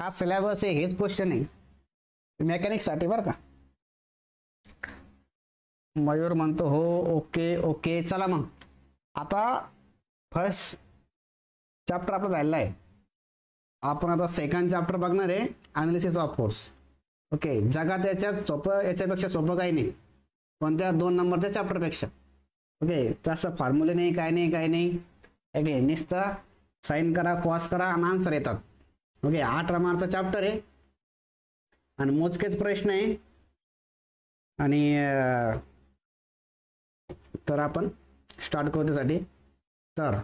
हा सिलेबस आहे, हेच क्वेश्चन आहे मेकॅनिक्स साठी बरं का. मयूर म्हणतो हो ओके ओके. चला मग आता फर्स्ट चॅप्टर आपला झालेला आहे. आपण आता सेकंड चॅप्टर बघणार आहे, अनालिसिस ऑफ फोर्स. ओके, जगात याच्यात सोपं, याच्यापेक्षा सोपं काही नाही कोणत्या 2 नंबरच्या चॅप्टरपेक्षा. ओके, तसं फॉर्म्युले नाही, काय नाही काय नाही. ओके, नुसतं साइन करा, कॉस करा आणि आन्सर येतात. ओके, 18 मार्कचा चॅप्टर आहे आणि मोजकेच प्रश्न आहे. आणि तर आपण स्टार्ट करू त्यासाठी. तर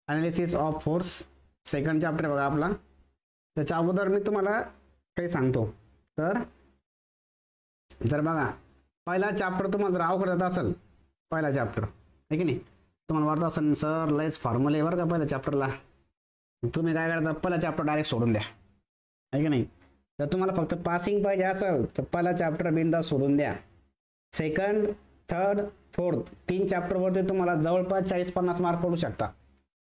analysis of force second chapter बघा आपला. त्याच्या अगोदर मी तुम्हाला काही सांगतो. तर जर बघा पहिला चॅप्टर तुम्हाला जर अवघड जात असेल, पहिला चॅप्टर आहे की नाही, तुम्हाला वाटतं असेल सर लयच फॉर्म्युले बरं का पहिल्या चॅप्टरला, तुम्ही काय करायचं पहिला चॅप्टर डायरेक्ट सोडून द्या, आहे की नाही. जर तुम्हाला फक्त पासिंग पाहिजे असेल तर पहिला चॅप्टर बिंदा सोडून द्या. सेकंड, थर्ड, फोर्थ 3 चॅप्टरवरती तुम्हाला जवळपास 40-50 मार्क पडू शकता.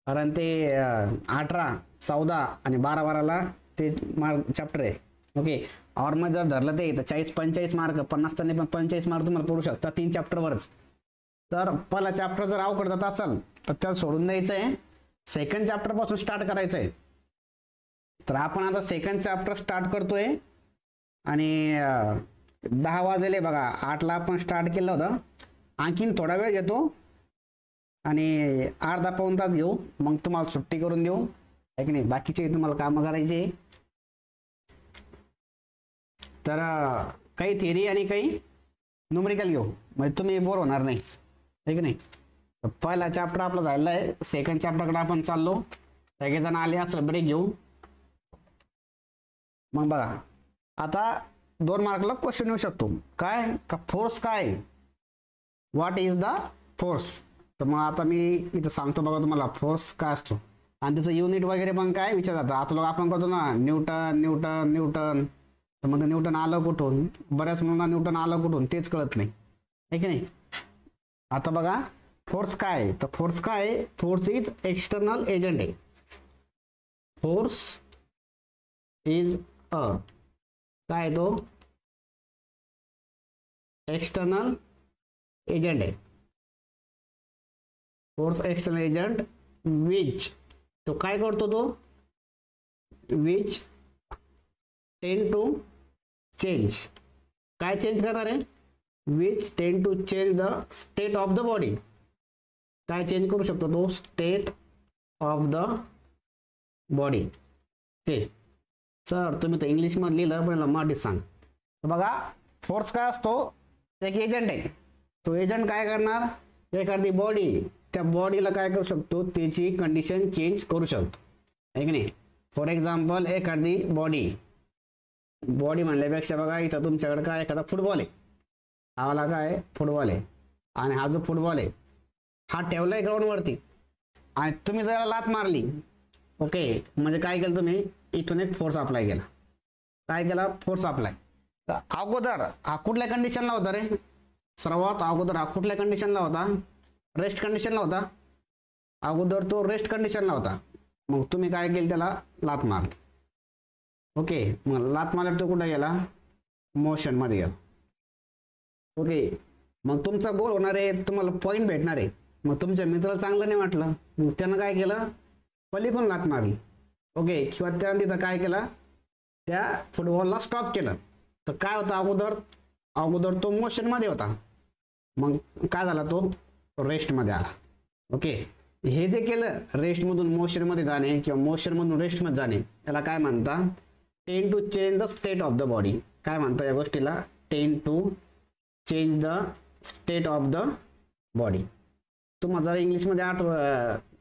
कारण ते 18, 14 आणि 12 ते मार्क चॅप्टर आहे. ओके, और मग जर धरलं ते तर 40-45 मार्क, 50 तर नाही पण 45 मार्क तुम्हाला पडू शकता 3 चॅप्टरवरच. तर पहिला चॅप्टर जर अवघड जात असेल तर त्याला सोडून द्यायचं आहे, सेकंड चॅप्टर पासून स्टार्ट करायचं आहे. तर आपण आता सेकंड चॅप्टर स्टार्ट करतोय आणि 10 वाजले बघा. 8ला आपण स्टार्ट केलं होतं. आणखीन थोडा वेळ घेतो आणि अर्धा पाऊण तास घेऊ, मग तुम्हाला सुट्टी करून देऊ, आहे की नाही. बाकीचे तुम्हाला कामं करायचे. तर काही थिअरी आणि काही न्यूमेरिकल घेऊ, म्हणजे तुम्ही बोर होणार नाही, आहे की नाही. पहिला चॅप्टर आपला झालेला आहे, सेकंड चॅप्टरकडे आपण चाललो. सगळेजण आले असेल ब्रेक घेऊ. मग बघा आता 2 मार्कला क्वेश्चन येऊ शकतो. काय का फोर्स काय, व्हॉट इज द फोर्स. तर मग आता मी इथं सांगतो बघा तुम्हाला फोर्स काय असतो आणि त्याचं युनिट वगैरे पण काय विचारलं जातं. आता लोक आपण करतो ना न्यूटन न्यूटन न्यूटन, तर मग न्यूटन आलं कुठून, बऱ्याच मुलांना न्यूटन आलं कुठून तेच कळत नाही, आहे की नाही. आता बघा फोर्स काय, तर फोर्स काय, फोर्स इज एक्सटर्नल एजंट आहे. फोर्स इज अ काय तो एक्सटर्नल एजंट आहे. फोर्स एक्सटर्नल एजंट विच, तो काय करतो तो, विच टेन टू चेंज, काय चेंज करणार आहे, which tend to change the state of the body. काय चेंज करू शकतो तो, state of the body. Okay sir तुम्ही तर इंग्लिशमध्ये लिहिलं पण मराठीत सांग. तर बघा फोर्स काय असतो, एक एजंट आहे. तो एजंट काय करणार, एखादी बॉडी, त्या बॉडीला काय करू शकतो, त्याची कंडिशन चेंज करू शकतो, आहे की नाही. फॉर एक्झाम्पल एखादी बॉडी म्हणल्यापेक्षा बघा इथं तुमच्याकडे काय एखादा फुटबॉल आहे, हा काय फुटबॉल आहे आणि हा जो फुटबॉल आहे हा ठेवला आहे ग्राउंडवरती आणि तुम्ही जरा लात मारली. ओके, म्हणजे काय केलं तुम्ही, इथून एक फोर्स अप्लाय केला. काय केला, फोर्स अप्लाय. तर अगोदर हा कुठल्या कंडिशनला होता रे, सर्वात अगोदर हा कुठल्या कंडिशनला होता, रेस्ट कंडिशनला होता. अगोदर तो रेस्ट कंडिशनला होता. मग तुम्ही काय केलं, त्याला लात मारली. ओके, मग लात मारल्यावर तो कुठे गेला, मोशन मध्ये गेला. ओके, मग तुमचा गोल होणार आहे, तुम्हाला पॉईंट भेटणार आहे. मग तुमच्या मित्राला चांगलं नाही वाटलं, मग त्यानं काय केलं, पलीकडून लात मारली. ओके, किंवा त्यानं तिथं काय केलं, त्या फुटबॉलला स्टॉप केलं. तर काय होतं, अगोदर तो मोशन मध्ये होता, मग काय झाला, तो रेस्ट मध्ये आला. ओके, हे जे केलं रेस्ट मधून मोशन मध्ये जाणे किंवा मोशन मधून रेस्ट मध्ये जाणे, याला काय म्हणतात, tend to change the state of the body. काय म्हणतात या गोष्टीला, tend to change the state of the body. तुम्हाला जर इंग्लिशमध्ये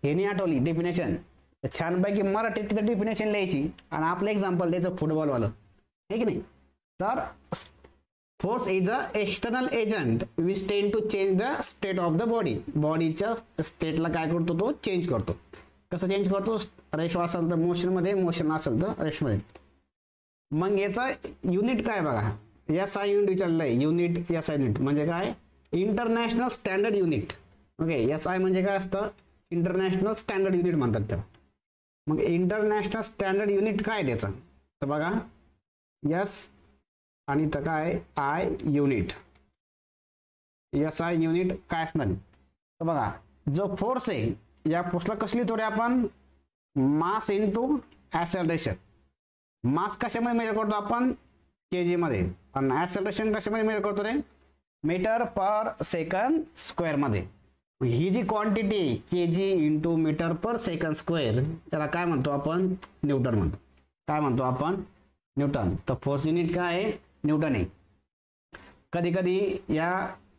हे नाही आठवली डेफिनेशन, छानपैकी मराठीत तिथं डेफिनेशन लिहायची आणि आपलं एक्झाम्पल द्यायचं फुटबॉलवालं, आहे की नाही. तर force is a external agent which tend to change the state of the body. बॉडीच्या स्टेटला काय करतो, तो चेंज करतो. कसं चेंज करतो, रेस्ट असेल तर मोशनमध्ये, मोशन असेल तर रेस्टमध्ये. मग याचा युनिट काय बघा, एस आय युनिट विचारलेलं आहे. युनिट एस आय युनिट म्हणजे काय, international standard unit. Okay, S I म्हणजे काय असतं, इंटरनॅशनल स्टँडर्ड युनिट म्हणतात त्याला. मग इंटरनॅशनल स्टँडर्ड युनिट काय त्याचं, तर बघा एस आणि तर काय I unit, S I unit काय असणार, तर बघा जो फोर्स आहे या फोर्सला कसली थोडी आपण मास इंटू ॲसेलरेशन, मास कशामध्ये मेजर करतो आपण केजी मध्ये, आणि ॲसेलरेशन कशामध्ये मेजर करतो रे मीटर पर सेकंड स्क्वेअर मध्ये. ही जी क्वांटिटी केजी इंटू मीटर पर सेकंड स्क्वेअर त्याला काय म्हणतो आपण न्यूटन म्हणतो. काय म्हणतो आपण न्यूटन. तर फोर्स युनिट काय आहे न्यूटन आहे. कधी कधी या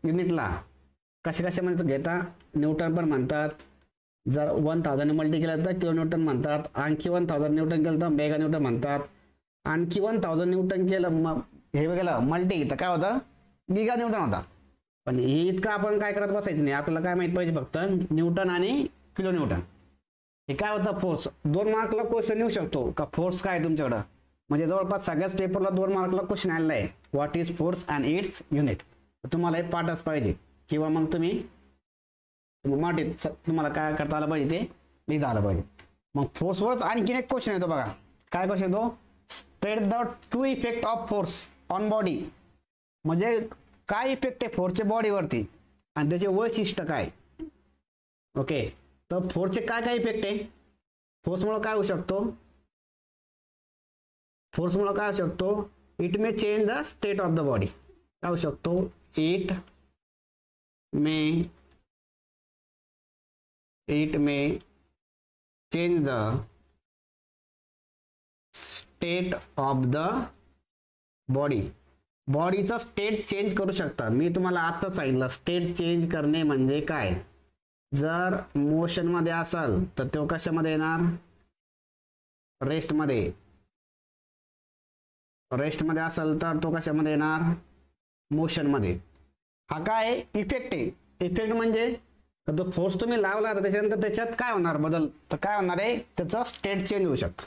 युनिटला कशामध्ये घेता न्यूटन पण म्हणतात, जर 1000 मल्टी केलं तर किलो न्यूटन म्हणतात, आणखी 1000 न्यूटन केलं तर मेगा न्यूटन म्हणतात, आणखी 1000 न्यूटन केलं हे केलं मल्टी तर काय होतं गिगा न्यूटन होता. पण हे इतकं आपण काय करत बसायचं नाही, आपल्याला काय माहित पाहिजे फक्त न्यूटन आणि किलो न्यूटन. हे काय होतं फोर्स. 2 मार्कला क्वेश्चन येऊ शकतो का फोर्स काय तुमच्याकडं, म्हणजे जवळपास सगळ्याच पेपरला 2 मार्कला क्वेश्चन आलेला आहे what is force and it's unit. तुम्हाला हे पाठच पाहिजे किंवा मग तुम्ही मराठीत तुम्हाला काय करता आलं पाहिजे ते लिहिता आलं पाहिजे. मग फोर्सवरच आणखीन एक क्वेश्चन येतो बघा. काय क्वेश्चन येतो state the true effect of force on body, म्हणजे काय इफेक्ट आहे फोर्सच्या बॉडीवरती आणि त्याचे वैशिष्ट्य काय. ओके तर फोर्सचे काय काय इफेक्ट आहे. फोर्समुळे काय होऊ शकतो, फोर्समुळे काय होऊ शकतो it may change the state of the body. काय होऊ शकतो it may change the state of the body. बॉडीचा स्टेट चेंज करू शकता. मी तुम्हाला आता सांगितलं स्टेट चेंज करणे म्हणजे काय. जर मोशन मध्ये असाल तर तो कशामध्ये येणार रेस्ट मध्ये, रेस्ट मध्ये असेल तर तो कशामध्ये येणार मोशन मध्ये. हा काय इफेक्ट आहे. इफेक्ट म्हणजे तो फोर्स तुम्ही लावला तर त्याच्यानंतर त्याच्यात काय होणार बदल, तर काय होणार आहे त्याचा स्टेट चेंज होऊ शकतो.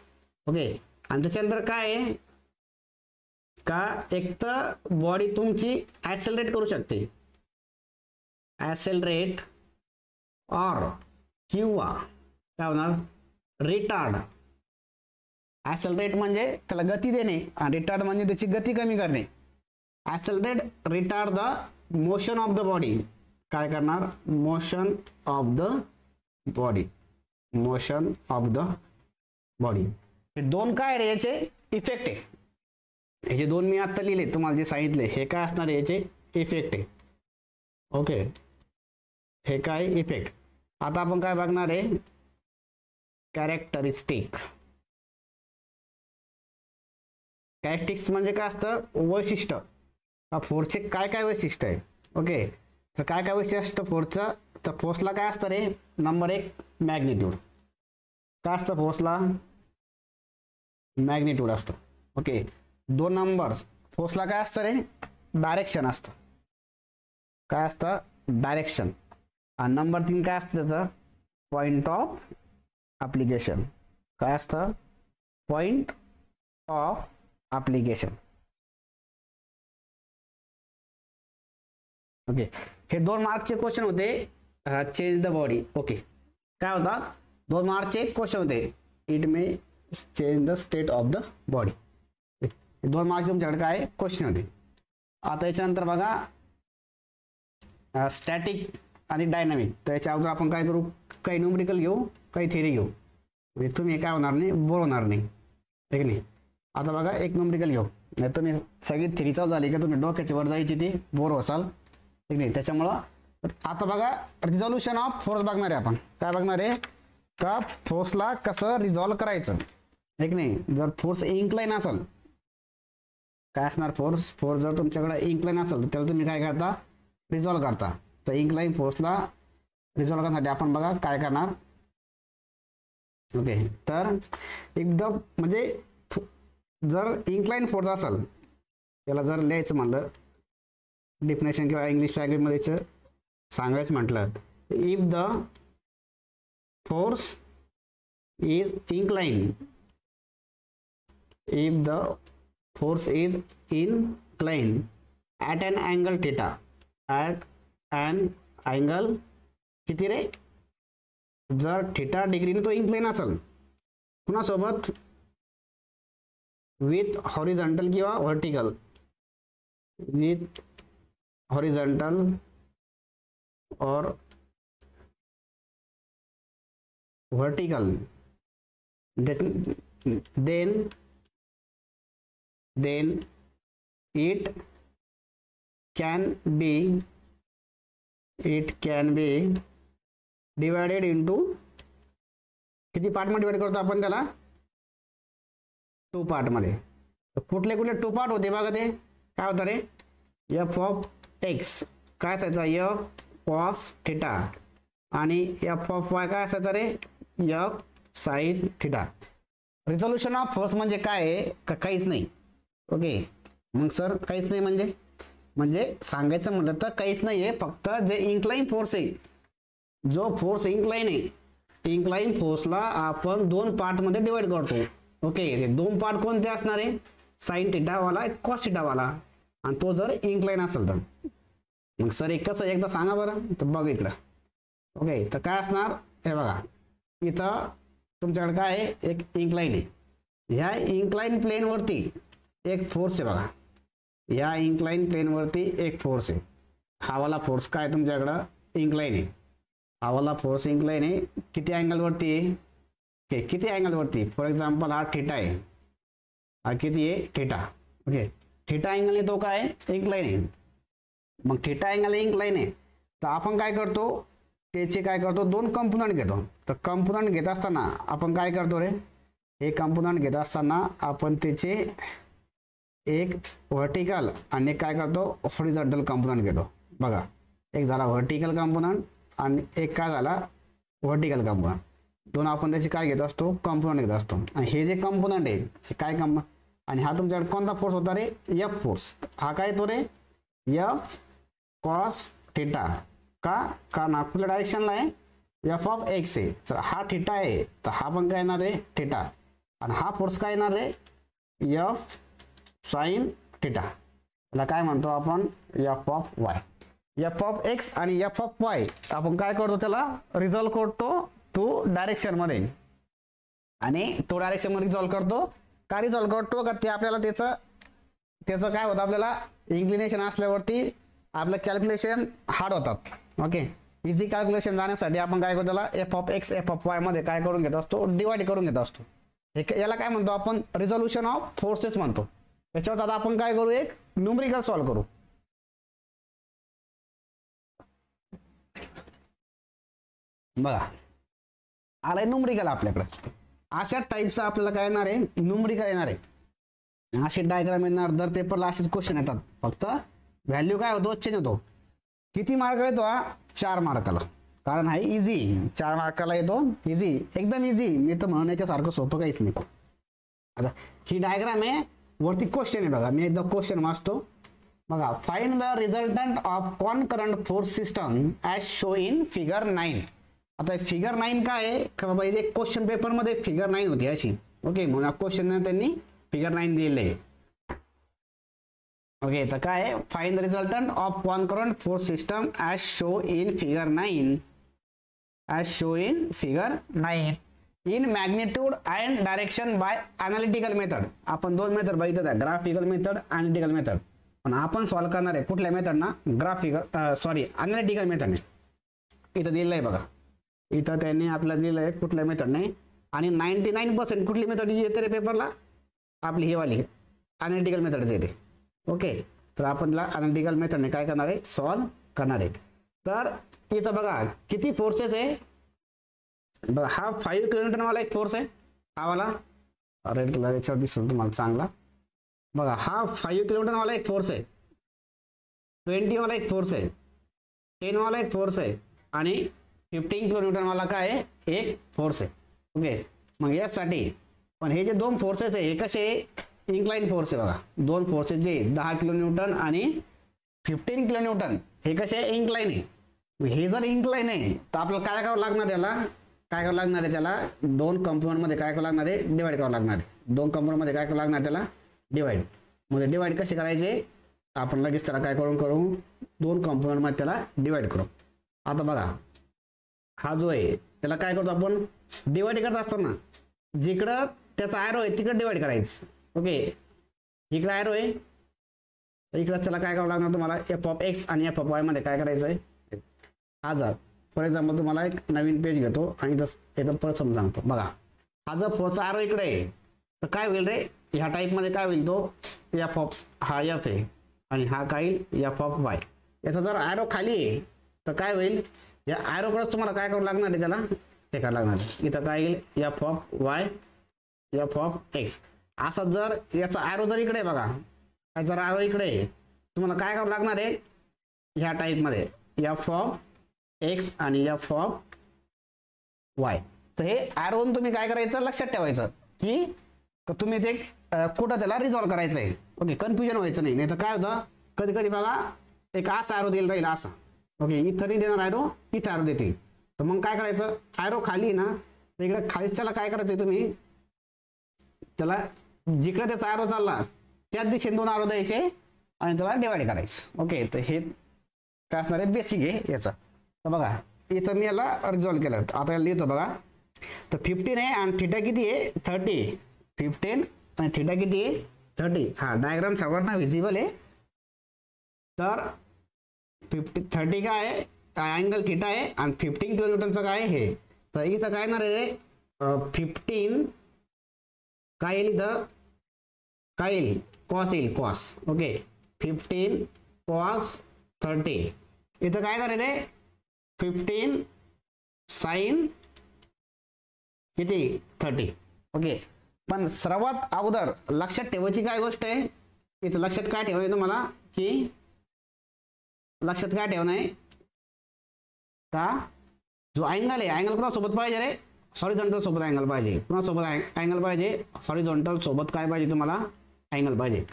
ओके आणि त्याच्यानंतर काय आहे का एक तर बॉडी तुमची ॲसेलरेट करू शकते, ॲसेलरेट ऑर किंवा काय होणार रिटार्ड. ॲसेलरेट म्हणजे त्याला गती देणे आणि रिटार्ड म्हणजे त्याची गती कमी करणे. Accelerate retard the motion of the body. काय करणार motion of the body, motion of the body. हे 2 काय रे याचे इफेक्ट आहे. हे जे 2 मी आता लिहिले तुम्हाला जे सांगितले हे काय असणार आहे याचे इफेक्ट आहे. ओके हे काय इफेक्ट. आता आपण काय बघणार आहे कॅरेक्टरिस्टिक. कॅरेक्टरिस्टिक्स म्हणजे काय असतं वैशिष्ट्य. फोर्सचे काय काय वैशिष्ट्य आहे. ओके तर काय काय वैशिष्ट्य फोर्सचं, तर फोर्सला काय असतं रे नंबर 1 मॅग्निट्यूड. काय असतं फोर्सला मॅग्निट्यूड असतं. ओके 2 नंबर्स फोर्सला काय असतं रे डायरेक्शन असतं. काय असतं डायरेक्शन. आणि नंबर 3 काय असतं त्याचं पॉइंट ऑफ ॲप्लिकेशन. काय असतं पॉइंट ऑफ ॲप्लिकेशन. ओके हे 2 मार्कचे क्वेश्चन होते चेंज द बॉडी. ओके काय होतात 2 मार्कचे क्वेश्चन होते it may change the state of the body. 2 mark तुमच्याकडे काय क्वेश्चन होते. आता याच्यानंतर बघा स्टॅटिक आणि डायनामिक. तर याच्या अगोदर आपण काय करू काही न्यूमेरिकल घेऊ काही थिअरी घेऊ, म्हणजे तुम्ही काय होणार नाही बोर होणार नाही ठीक नाही. आता बघा एक न्यूमेरिकल घेऊ, नाही तुम्ही सगळी थिअरी चालू झाली का तुम्ही डोक्याच्या वर जायची ती बोर होसाल ठीक नाही. त्याच्यामुळं आता बघा रिझॉल्युशन ऑफ फोर्स बघणार आहे आपण. काय बघणार आहे का फोर्सला कसं रिझॉल्व करायचं ठीक नाही. जर फोर्स इन्क्लाइन असेल काय असणार फोर्स जर तुमच्याकडे इन्क्लाइन असेल तर त्याला तुम्ही काय करता रिझॉल्व करता. तर इन्क्लाइन फोर्सला रिझॉल्व करण्यासाठी आपण बघा काय करणार. ओके तर एकदम म्हणजे जर इन्क्लाइन फोर्स असेल त्याला जर लिहायचं म्हणलं डिफिनेशन किंवा इंग्लिश लँग्वेजमध्ये सांगायचं म्हटलं if the force is incline, if the force is incline at an angle theta, at an angle किती रे जर थिटा डिग्रीने तो इन्क्लाइन असेल कुणासोबत, विथ हॉरिझॉन्टल किंवा व्हर्टिकल, विथ हॉरिझॉन्टल और vertical, then it can be divided into किती पार्ट मध्ये डिवाइड करतो आपण त्याला, 2 पार्ट मध्ये. कुठले कुठले 2 पार्ट होते बघा, ते काय होतं रे, एफ ऑफ एक्स काय असायचा, एफ कॉस थिटा, आणि एफ ऑफ वाय काय असायचा रे, F sine theta. Resolution of force म्हणजे काय आहे का, काहीच नाही. ओके, मग सर काहीच नाही म्हणजे सांगायचं म्हटलं तर काहीच नाही आहे, फक्त जे इन्क्लाइन फोर्स आहे, जो फोर्स इन्क्लाइन आहे, इन्क्लाइन फोर्सला आपण 2 पार्ट मध्ये डिवाइड करतो. ओके, ते 2 पार्ट कोणते असणार आहे, साइन थिटा वाला, कॉस थिटा वाला, आणि तो जर इन्क्लाइन असेल तर. मग सर एक कसं, एकदा सांगा बरं. तर बघ इकडं. ओके, तर काय असणार, हे बघा इथं तुमच्याकडे काय आहे, एक इन्क्लाइन आहे. ह्या इन्क्लाइन प्लेन वरती एक फोर्स आहे बघा, या इन्क्लाइन प्लेन वरती एक फोर्स आहे. हा वाला फोर्स काय तुमच्याकडं इन्क्लाइन आहे, हा वाला फोर्स इन्क्लाइन आहे. किती अँगल वरती आहे, ओके, किती अँगल वरती, फॉर एक्झाम्पल हा थिटा आहे, हा किती आहे, थिटा. ओके, थिटा अँगल आहे तो काय इन्क्लाइन आहे. मग थिटा अँगल इन्क्लाइन आहे, तर आपण काय करतो, त्याचे काय करतो, 2 कंपोनंट घेतो. तर कंपोनंट घेत असताना आपण काय करतो रे, हे कंपोनंट घेत असताना आपण त्याचे एक व्हर्टिकल आणि काय करतो, हॉरिझॉन्टल कंपोनंट घेतो. बघा, एक झाला व्हर्टिकल कंपोनंट आणि एक काय झाला व्हर्टिकल कंपोनंट. 2 आपण त्याचे काय घेत असतो, कंपोनंट घेत असतो. आणि हे जे कंपोनंट आहे हे काय आणि हा तुमच्याकडे कोणता फोर्स होता रे, एफ फोर्स. हा काय तो रे, एफ कॉस थिटा. का, कारण आपल्या डायरेक्शनला आहे एफ ऑफ एक्स आहे, तर हा थिटा आहे, तर हा पण काय येणार आहे थिटा, आणि हा फोर्स काय येणार आहे, एफ साइन थिटा. त्याला काय म्हणतो आपण, F of Y. F of x आणि एफ ऑफ वाय आपण काय करतो, त्याला रिझॉल्व करतो तो डायरेक्शन मध्ये, आणि तो डायरेक्शन मध्ये रिझॉल्व करतो. का रिझॉल्व करतो का, ते आपल्याला त्याचं काय होतं, आपल्याला इन्क्लिनेशन असल्यावरती आपलं कॅल्क्युलेशन हार्ड होतात. ओके, इझी कॅल्क्युलेशन जाण्यासाठी आपण काय करतो, त्याला F of x F of Y मध्ये काय करून घेत असतो, डिवाइड करून घेत असतो. याला काय म्हणतो आपण, रिझोल्युशन ऑफ फोर्सेस म्हणतो. त्याच्यावर आता आपण काय करू, एक न्यूमरिकल सॉल्व्ह करू. बघा, आलाय न्यूमरिकल आपल्याकडे. अशा टाईपचा आपल्याला काय येणार आहे, न्यूमरिकल येणार आहे. असे डायग्राम येणार, दर पेपरला असेच क्वेश्चन येतात. फक्त व्हॅल्यू काय होतो, चेंज होतो. किती मार्क येतो हा, 4 मार्काला. कारण हा इझी, 4 मार्काला येतो, इझी, एकदम इझी. मी तर म्हणण्याच्या सारखं सोपं काहीच नाही. आता ही डायग्राम आहे, वरती क्वेश्चन आहे बघा. मी एकदा क्वेश्चन वाचतो बघा. Find the resultant of concurrent force system as show in figure 9. आता फिगर 9 काय आहे का बाबा, इथे क्वेश्चन पेपर मध्ये फिगर 9 होती अशी. ओके, म्हणून क्वेश्चन त्यांनी फिगर 9 दिले. ओके, तर काय आहे, find the resultant of concurrent force system as show in figure 9, as show in figure 9 in magnitude and direction by analytical method. आपण 2 मेथड बघितल्या, ग्राफिकल मेथड, अनालिटिकल मेथड. पण आपण सॉल्व्ह करणार आहे कुठल्या मेथड ना, अनालिटिकल मेथडने. इथं दिलेलं आहे बघा, इथं त्यांनी आपल्याला दिलेलं आहे कुठल्या मेथडने. आणि 99% कुठली मेथड येते रे पेपरला, आपली ही वाली अनालिटिकल मेथडच येते. ओके, तर आपण त्याला अनालिटिकल मेथडने काय करणार आहे, सॉल्व्ह करणार आहे. तर इथं बघा किती फोर्सेस आहे बघा. हा 5 किलोमीटर वाला एक फोर्स आहे, हा वाला रेड कलर याच्यावर दिसेल तुम्हाला चांगला. बघा, हा 5 किलोमीटर वाला एक फोर्स आहे, 20 वाला एक फोर्स आहे, 10 वाला एक फोर्स आहे, आणि 15 किलोमीटर वाला काय आहे, एक फोर्स आहे. ओके, मग यासाठी पण हे जे 2 फोर्सेस आहे हे कसे इन्क्लाइन फोर्स आहे बघा. 2 फोर्सेस जे 10 किलोन्यूटन आणि 15 किलोन्यूटन हे कसे इन्क्लाइन आहे. हे जर इन्क्लाइन आहे तर आपल्याला काय करावं लागणार, त्याला काय करावं लागणार आहे, त्याला 2 कंपोनंट मध्ये काय करावं लागणार आहे, डिवाइड करावं लागणार आहे. 2 कंपोनंट मध्ये काय करावं लागणार त्याला, डिवाइड. मध्ये डिवाइड कसे करायचे, आपण लगेच त्याला काय करू 2 कंपोनंट मध्ये त्याला डिवाइड करू. आता बघा, हा जो आहे त्याला काय करतो आपण, डिवाइड करत असताना जिकडं त्याचा ॲरो आहे तिकडे डिवाइड करायचं. ओके, इकडे ॲरो आहे तर इकडं त्याला काय करावं लागणार तुम्हाला, एफ ऑफ एक्स आणि एफ ऑफ वाय मध्ये काय करायचं आहे. हा जर फॉर एक्झाम्पल तुम्हाला एक नवीन पेज घेतो आणि इथं परत समजा सांगतो. बघा, हा जर फोरचा ॲरो इकडे आहे तर काय होईल रे, ह्या टाईपमध्ये काय होईल तो एफ ऑफ, हा एफ आहे आणि हा काय येईल एफ ऑफ वाय. याचा जर ॲरो खाली आहे तर काय होईल, या ॲरोकडेच तुम्हाला काय करावं लागणार आहे, त्याला हे करावं लागणार आहे. इथं काय येईल F of Y F of x. असा जर याचा ॲरो जर इकडे आहे बघा, जर ॲरो इकडे आहे तुम्हाला काय करावं लागणार आहे, ह्या टाईपमध्ये एफ ऑफ एक्स आणि एफ ऑफ वाय. तर हे ॲरोन तुम्ही काय करायचं लक्षात ठेवायचं की तुम्ही ते कुठं त्याला रिझॉल्व्ह करायचं आहे. ओके, कन्फ्युजन व्हायचं नाही. नाही तर काय होतं, कधी कधी बघा एक असा ॲरो दिला राहील असा. ओके, इथं नाही देणार ॲरो, इथं ॲरो देतील. तर मग काय करायचं, ॲरो खाली ना तर इकडे खालीच त्याला काय करायचं तुम्ही, त्याला जिकडे त्याचा ॲरो चालला त्याच दिशेने 2 ॲरो द्यायचे आणि त्याला डिवाइड करायचं. ओके, तर हे काय असणार आहे, बेसिक आहे याचा. तर बघा इथं मी याला रिझॉल्व्ह केलं. आता याला लिहितो बघा. तर 15 आहे आणि थिटा किती आहे 30. 15 आणि थिटा किती आहे 30. हा डायग्राम सर्वांना व्हिजिबल आहे. तर 30 काय आहे, अँगल थिटा आहे आणि 15 किलोमीटरचं काय आहे हे. तर इथं काय येणार आहे 15 काय येईल, इथं काय येईल कॉस येईल, कॉस. Okay, 15 cos 30. इथं काय येणार आहे 15 साइन किती 30. ओके, पण सर्वात अगोदर लक्षात ठेवायची काय गोष्ट आहे, इथं लक्षात काय ठेवायचं तुम्हाला की लक्षात काय ठेवणं आहे का, जो अँगल आहे अँगल कोणासोबत पाहिजे रे, हॉरिझॉन्टल सोबत अँगल पाहिजे. कोणासोबत अँगल पाहिजे, हॉरिझॉन्टल सोबत काय पाहिजे तुम्हाला अँगल पाहिजे.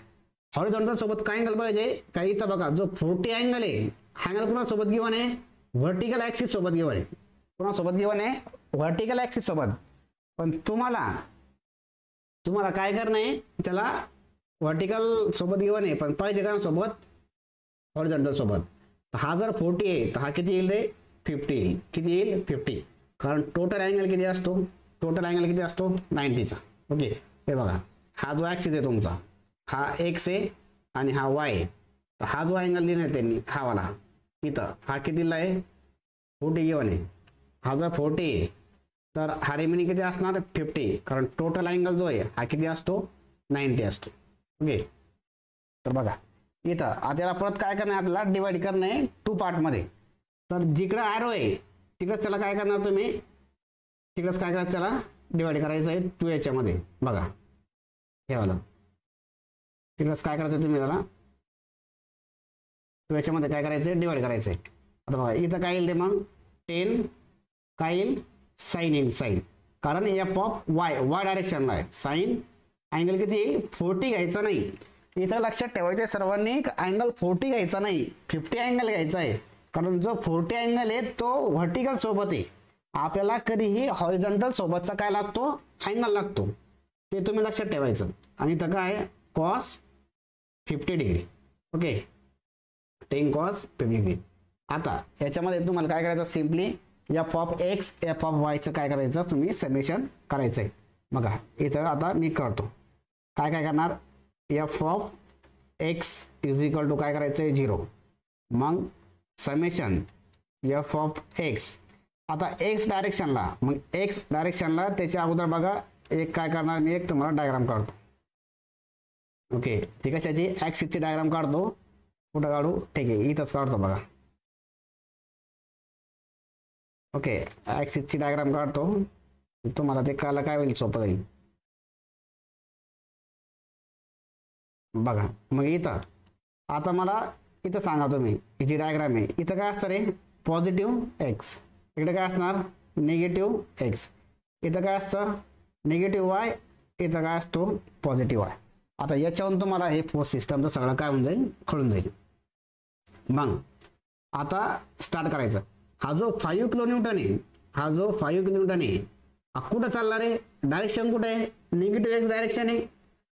हॉरिझॉन्टल सोबत काय अँगल पाहिजे, काही इथं बघा जो 40 अँगल आहे अँगल कोणासोबत गिवन आहे, व्हर्टिकल ॲक्सिस सोबत गिवन आहे. कोणासोबत गिवन आहे, व्हर्टिकल ॲक्सिस सोबत. पण तुम्हाला काय करणं आहे, त्याला व्हर्टिकल सोबत गिवन आहे पण पाहिजे का सोबत हॉरिझॉन्टल सोबत. हा जर 40 आहे तर हा किती येईल रे 50 येईल. किती येईल 50, कारण टोटल अँगल किती असतो, टोटल अँगल किती असतो 90चा. ओके, हे बघा हा जो ॲक्सिस आहे तुमचा, हा एक्स आहे आणि हा वाय आहे. तर हा जो अँगल दिला आहे त्यांनी हा वाला इथं, हा कितीला आहे 40 गिवन आहे. हा जर 40 आहे तर हा रिमेनिंग किती असणार 50, कारण टोटल अँगल जो आहे हा किती असतो 90 असतो. ओके, तर बघा इथं आता याला परत काय करणार आपल्याला, डिवाइड करणं आहे 2 पार्टमध्ये. तर जिकडं ॲरो आहे तिकडंच त्याला काय करणार तुम्ही, तिकडंच काय करायचं त्याला डिवाइड करायचं आहे 2 याच्यामध्ये. बघा हे वाला तिकडंच काय करायचं तुम्ही त्याला 2 याच्यामध्ये काय करायचं आहे डिवाइड करायचं आहे. आता बघा इथं काय येईल ते मग 10 काय येईल साईन येईल, साईन, कारण एफ ऑफ वाय वाय डायरेक्शनला आहे. साईन अँगल किती येईल 40 घ्यायचा नाही. इथं लक्षात ठेवायचं सर्वांनी अँगल 40 घ्यायचा नाही, 50 अँगल घ्यायचा आहे. कारण जो 40 अँगल आहे तो व्हर्टिकल सोबत आहे, आपल्याला कधीही हॉरिझॉन्टल सोबतचा काय लागतो अँगल लागतो, ते तुम्ही लक्षात ठेवायचं. आणि इथं काय आहे cos 50 degree. Okay, 10 cos 50 degree. आता याच्यामध्ये तुम्हाला काय करायचं, simply F of x F of वायचं काय करायचं तुम्ही समेशन करायचं आहे. बघा इथं आता मी करतो, काय काय करणार, f of x is equal to काय करायचं आहे 0. मग समेशन एफ ऑफ एक्स, आता एक्स डायरेक्शनला, मग एक्स डायरेक्शनला त्याच्या अगोदर बघा एक काय करणार मी, एक तुम्हाला डायग्राम काढतो. ओके, ठीक आहे, त्याची ॲक्सिसची डायग्राम काढतो. कुठं काढू, ठीक आहे इथंच काढतो बघा. ओके, ॲक्सिसची डायग्राम काढतो, तुम्हाला ते कळायला काय होईल सोपं जाईल. बघा मग इथं आता मला इथं सांगा तुम्ही, हिची डायग्राम आहे, इथं काय असतं रे पॉझिटिव्ह एक्स, इकडे काय असणार निगेटिव्ह एक्स, इथं काय असतं निगेटिव्ह वाय, इथं काय असतो पॉझिटिव्ह वाय. आता याच्यावरून तुम्हाला हे फोर्स सिस्टमचं सगळं काय होऊन जाईल कळून जाईल. मग आता स्टार्ट करायचं. हा जो 5 किलोन्यूटन आहे, हा जो 5 किलोन्यूटन आहे हा कुठं चालला रे, डायरेक्शन कुठे आहे निगेटिव्ह एक्स डायरेक्शन आहे.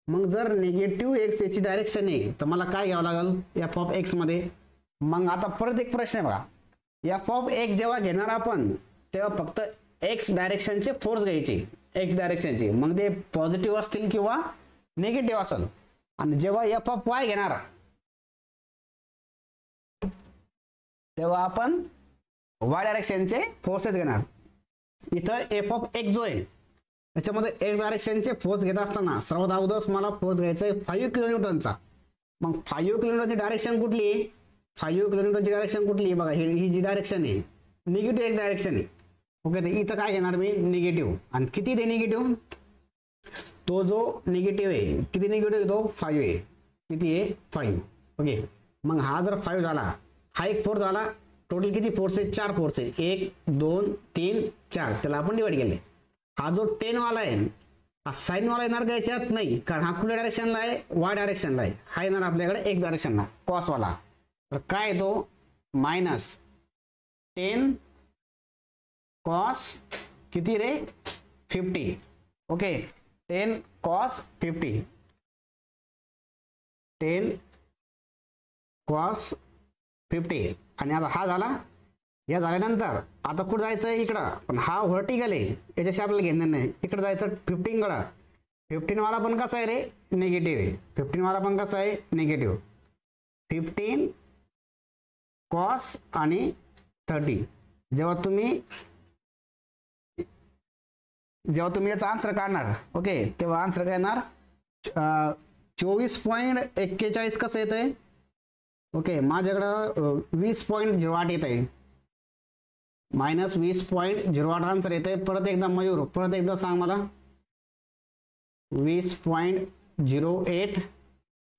मग जर निगेटिव्ह एक्स याची डायरेक्शन आहे तर मला काय घ्यावं लागेल एफ ऑफ एक्स मध्ये. मग आता परत एक प्रश्न आहे बघा, एफ ऑफ एक्स जेव्हा घेणार आपण तेव्हा फक्त एक्स डायरेक्शनचे फोर्स घ्यायचे, एक्स डायरेक्शनची, मग ते पॉझिटिव्ह असतील किंवा निगेटिव्ह असेल. आणि जेव्हा एफ ऑफ वाय घेणार तेव्हा आपण वाय डायरेक्शनचे फोर्सेस घेणार. इथं एफ ऑफ एक्स जो आहे त्याच्यामध्ये एक्स डायरेक्शनचे फोर्स घेत असताना सर्वात अगोदर मला फोर्स घ्यायचा आहे 5 किलोन्यूटनचा. मग 5 किलोमीटरची डायरेक्शन कुठली आहे? 5 किलोमीटरची डायरेक्शन कुठली आहे बघा, ही जी डायरेक्शन आहे निगेटिव्ह एक डायरेक्शन आहे. ओके, तर इथं काय घेणार मी निगेटिव्ह. आणि किती ते निगेटिव्ह, तो जो निगेटिव्ह आहे किती निगेटिव्ह आहे तो 5 आहे. किती आहे 5. ओके, मग हा जर 5 झाला, हा एक फोर्स झाला. टोटल किती फोर्स आहे? 4 फोर्स आहे. 1 2 3 4, त्याला आपण डिवाइड केले. हा जो 10 वाला आहे हा साइन वाला येणार का याच्यात? नाही, कारण हा कुठल्या डायरेक्शनला आहे? वाय डायरेक्शनला आहे. हा येणार आपल्याकडे एक्स डायरेक्शनला कॉस वाला. तर काय येतो? -10 कॉस किती रे 50. Okay, 10 cos 50, 10 cos 50. आणि आता हा झाला. या झाल्यानंतर आता कुठं जायचं आहे? इकडं. पण हा व्हर्टिकल आहे, याच्याशी आपल्याला घेणं नाही. इकडं जायचं 15 कडं. 15 वाला पण कसा आहे रे? निगेटिव्ह आहे. 15 वाला पण कसा आहे? निगेटिव्ह. 15 कॉस आणि 30. जेव्हा तुम्ही याचा आन्सर काढणार, ओके, तेव्हा आन्सर काय येणार? 24.41 कसं येत आहे? ओके, माझ्याकडं 20.08 येत आहे. -20.08 आन्सर येत आहे. परत एकदा मयूर, परत एकदा सांग मला. 20.08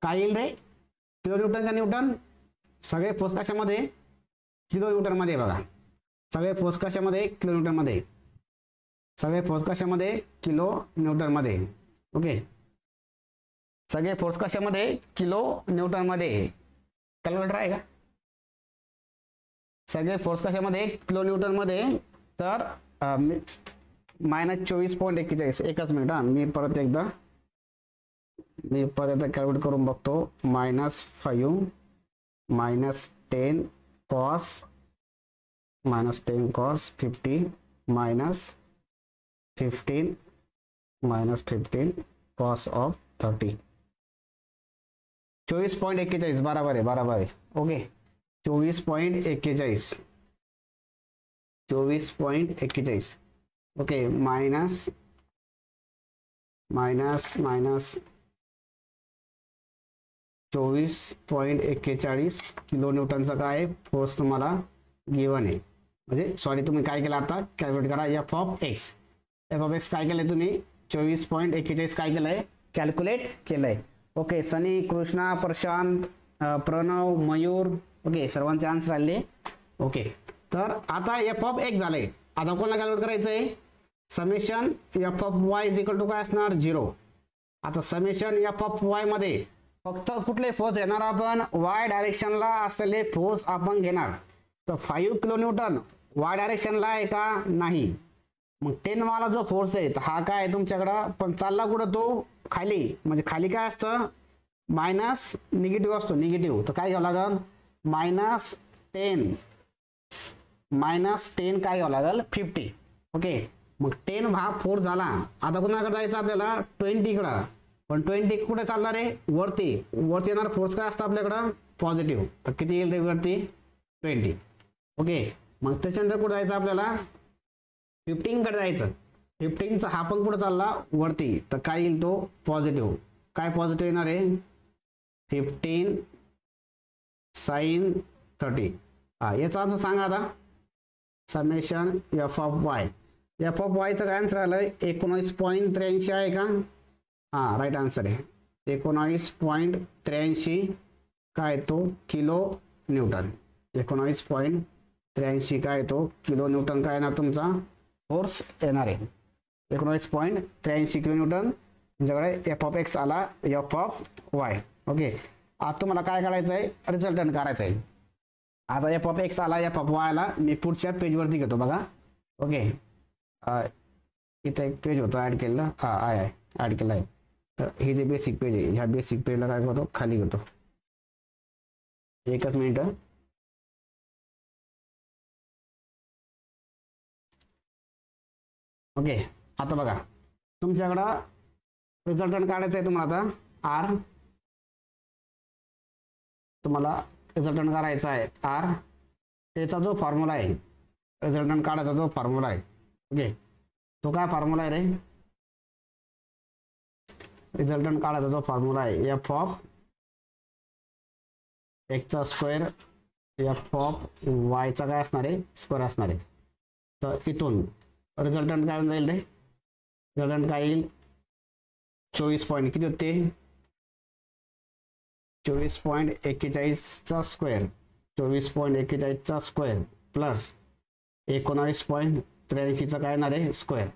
काय येईल रे? किलो न्यूटन का न्यूटन? सगळे फोर्स कशामध्ये? किलो न्यूटन मध्ये. बघा, सगळे फोर्स कशामध्ये? किलो न्यूटन मध्ये. सगळे फोर्स कशामध्ये? किलो न्यूटन मध्ये. ओके, सगळे फोर्स कशामध्ये? किलो न्यूटन मध्ये. कॅल्क्युलेटर आहे का? सगळे फोर्स कशामध्ये? किलो न्यूटन मध्ये. तर -24.41. एकच मिनिट हा, मी परत एकदा कॅल्क्युलेट करून बघतो. -5 -10 कॉस 50 -15 कॉस ऑफ 30. 24.41 बराबर आहे, बराबर आहे. ओके, 24.41. 24.41. ओके, मायनस 24.41 किलो न्यूटनचा काय फोर्स तुम्हाला गिवन आहे. म्हणजे सॉरी, तुम्ही काय केलं आता? कॅल्क्युलेट करा. एफ ऑफ एक्स काय केलंय तुम्ही? 24.41 काय केलंय? कॅल्क्युलेट केलंय. ओके, सनी, कृष्णा, प्रशांत, प्रणव, मयूर, ओके, सर्वांचे आन्सर आले. ओके, तर आता एफ ऑफ एक्स झाले. आता कोणाला कॅल्क्युलेट करायचं आहे? Summation F of Y is equal to काय असणार? 0. आता समेशन एफ ऑफ वाय मध्ये फक्त कुठले फोर्स घेणार आपण? वाय डायरेक्शनला असलेले फोर्स आपण घेणार. तर 5 किलो न्यूटन वाय डायरेक्शनला आहे का? नाही. मग 10 वाला जो फोर्स आहे हा काय आहे तुमच्याकडं? पण चालला कुठं तो? खाली. म्हणजे खाली काय असतं? मायनस निगेटिव्ह असतो, निगेटिव्ह. तर काय घ्यावं लागेल? -10 काय घ्यावं लागेल? 50. ओके, मग 10 हा फोर्स झाला. आता कुणाकडे जायचं आपल्याला? 20 कडं. पण 20 कुठे चालणार आहे? वरती. वरती येणार फोर्स काय असतं आपल्याकडं? पॉझिटिव्ह. तर किती येईल रे वरती? 20. ओके, मग त्याच्यानंतर कुठे जायचं आपल्याला? 15 कडे जायचं. 15चा हा पण कुठं चालला? वरती. तर काय येईल तो? पॉझिटिव्ह. काय पॉझिटिव्ह येणार आहे? 15 sin 30. हा, याचा अर्थ सांगा आता. Summation F of Y. F of वायचं काय आन्सर आलंय? 19.83 आहे का? हा, राईट आन्सर आहे. 19.83 काय तो? Kilo Newton. 19.83 काय तो? किलो न्यूटन काय येणार तुमचा? फोर्स येणार आहे. 19.83 किलो न्यूटन तुमच्याकडे एफ ऑफ एक्स आला, एफ ऑफ वाय. ओके, आता तुम्हाला काय काढायचं आहे? रिझल्टंट काढायचं आहे. आता एफ ऑफ एक्स आला, एफ ऑफ वाय आला. मी पुढच्या पेजवरती घेतो बघा. ओके, इथं एक पेज होतं ॲड केलेलं. हा आहे, ॲड केलं आहे. तर हे जे बेसिक पेज आहे, ह्या बेसिक पेजला काय करतो? खाली घेतो. एकच मिनिट. ओके, आता बघा तुमच्याकडं रिझल्टंट काढायचं आहे तुम्हाला आता आर, तुम्हाला रिझल्टंट करायचा आहे आर, त्याचा जो फॉर्म्युला आहे रिझल्टंट काढायचा जो फॉर्म्युला आहे, ओके, तो काय फॉर्म्युला आहे रे, रिझल्टंट काढायचा जो फॉर्म्युला आहे एफ ऑफ एक्सचा स्क्वेअर एफ ऑफ वायचा काय असणार आहे स्क्वेअर असणार आहे. तर इथून रिझल्टंट काय होऊन जाईल रे, रिझल्टंट काय येईल 24 पॉईंट किती होते 24.41चा स्क्वेअर, 24.41चा स्क्वेअर प्लस 19.83चा काय येणार आहे स्क्वेअर.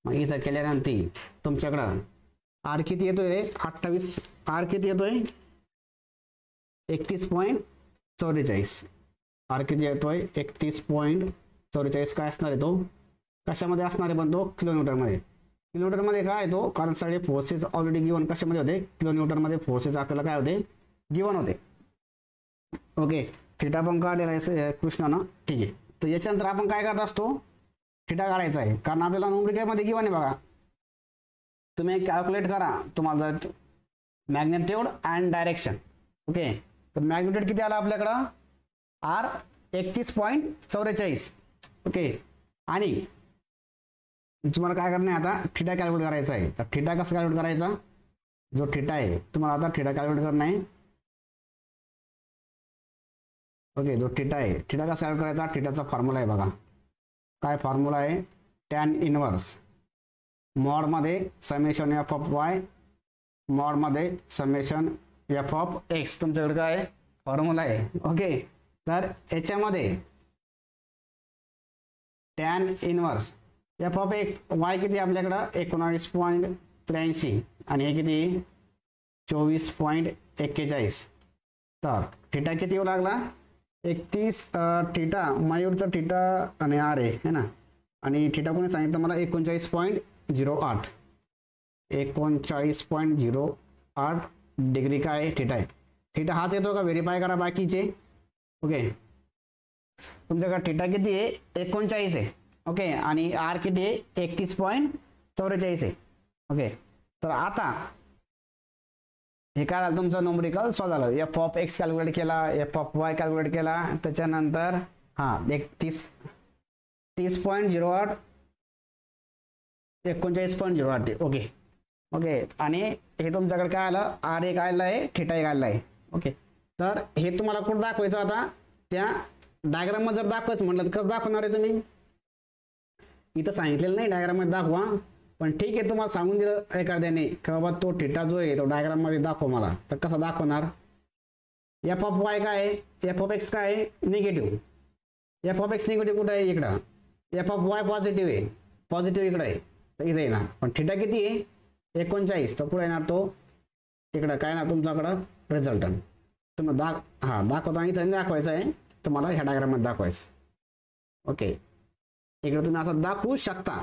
मग इथं केल्यानंतर तुमच्याकडं आर किती येतोय रे 28, आर किती येतोय 31.44, आर किती येतोय 31.44 काय असणार आहे तो, कशामध्ये असणार आहे पण तो किलोमीटरमध्ये. किलोमीटरमध्ये काय आहे तो, कारण सगळे फोर्सेस ऑलरेडी गिवन कशामध्ये होते किलोमीटरमध्ये, फोर्सेस आपल्याला काय होते गिवन होते. ओके, थिटा पण काढलेला आहे कृष्णानं, ठीक आहे. तर याच्यानंतर आपण काय करत असतो, थिटा काढायचा आहे, कारण आपल्याला न्यूमेरिकलमध्ये गिवन आहे बघा. तुम्ही कॅल्क्युलेट करा, तुम्हाला जर मॅग्नेट्यूड अँड डायरेक्शन, ओके. तर मॅग्नेट्यूड किती आला आपल्याकडं आर 31.44, ओके. आणि तुम्हाला काय करणं आहे आता थिटा कॅल्क्युलेट करायचा आहे. तर थिटा कसं कॅल्क्युलेट करायचा, जो थिटा आहे तुम्हाला आता थिटा कॅल्क्युलेट करणं आहे, ओके. जो थिटा आहे थिटा कसा कॅल्क्युलेट करायचा, थिटाचा फॉर्म्युला आहे बघा, काय फॉर्म्युला आहे टॅन इनवर्स मॉडमध्ये समेशन एफ ऑफ वाय मॉडमध्ये समेशन एफ ऑफ एक्स, तुमच्याकडे काय फॉर्म्युला आहे, ओके. तर याच्यामध्ये टॅन इनवर्स एफ ऑफ एक वाय किती आपल्याकडं 19.83 आणि हे किती 24.41. तर थिटा किती येऊ लागला 31, थिटा मयूरचा थिटा आणि आर आहे ना, आणि थिटा कोणी सांगितलं मला 39.08, 39.08 डिग्री काय थिटा आहे. थिटा हाच येतो का व्हेरीफाय करा बाकीचे, ओके. तुमच्याकडे थिटा किती आहे 39 आहे, ओके. आणि आर किती आहे 31.44 आहे, ओके. तर आता हे काय झालं तुमचं न्यूमेरिकल सॉल्व झालं. एफ ऑफ एक्स कॅल्क्युलेट केला, एफ ऑफ वाय कॅल्क्युलेट केला, त्याच्यानंतर हां 30.08 39.08, ओके, ओके. आणि हे तुमच्याकडे काय आलं आर एक आलेलं आहे थिटा एक आलेला आहे, ओके. तर हे तुम्हाला कुठं दाखवायचं आता, त्या डायग्राममध्ये जर दाखवायचं म्हटलं तर कसं दाखवणार आहे तुम्ही, इथं सांगितलेलं नाही डायग्राममध्ये दाखवा, पण ठीक आहे तुम्हाला सांगून दिलं एखाद्याने की बाबा तो थिटा जो आहे तो डायग्राममध्ये दाखव मला, तर कसा दाखवणार. एफ ऑफ वाय काय आहे, एफ ऑफ एक्स काय आहे negative, F of x negative कुठं आहे इकडं, एफ ऑफ वाय पॉझिटिव्ह आहे, पॉझिटिव्ह इकडे आहे, तर इथे येणार. पण थिटा किती आहे 39, तर पुढे येणार तो इकडं काय ना तुमच्याकडं रिझल्टंट तुम्हाला दाखवता इथं दाखवायचं आहे तुम्हाला, ह्या डायग्राममध्ये दाखवायचं, ओके. इकडे तुम्ही असं दाखवू शकता,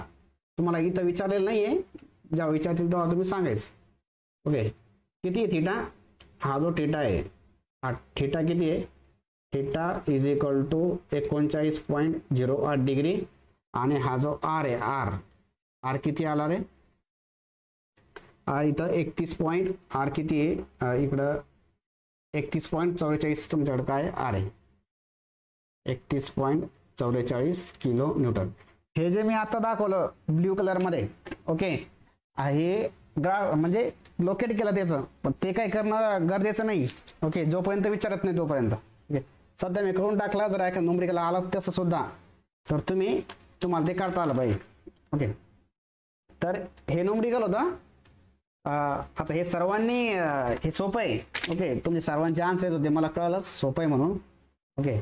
तुम्हाला इथं विचारलेलं नाही आहे, जेव्हा विचारतील तेव्हा तुम्ही सांगायचं, ओके. किती आहे थिटा, हा जो थिटा आहे हा थिटा किती आहे, theta is equal to 39.08 degree, आणि हा जो आर आहे आर किती आला रे, आर इथं 31 आर किती आहे इकडं 31.44 तुमच्याकडे काय आर आहे 31.44 किलो न्यूटन. हे जे मी आता दाखवलं ब्ल्यू कलरमध्ये, ओके, हे म्हणजे लोकेट केलं त्याचं, पण ते काय करणं गरजेचं नाही, ओके. जोपर्यंत विचारत नाही तोपर्यंत, ओके. सध्या मी करून टाकला, जर एका न्यूमेरिकल आला तसं सुद्धा तर तुम्हाला ते काढता आलं पाहिजे, ओके. तर हे न्यूमेरिकल होतं. आता हे सर्वांनी हे सोपं आहे, ओके. तुमचे सर्वांचे आन्सर होते मला कळलंच सोपं आहे म्हणून, ओके.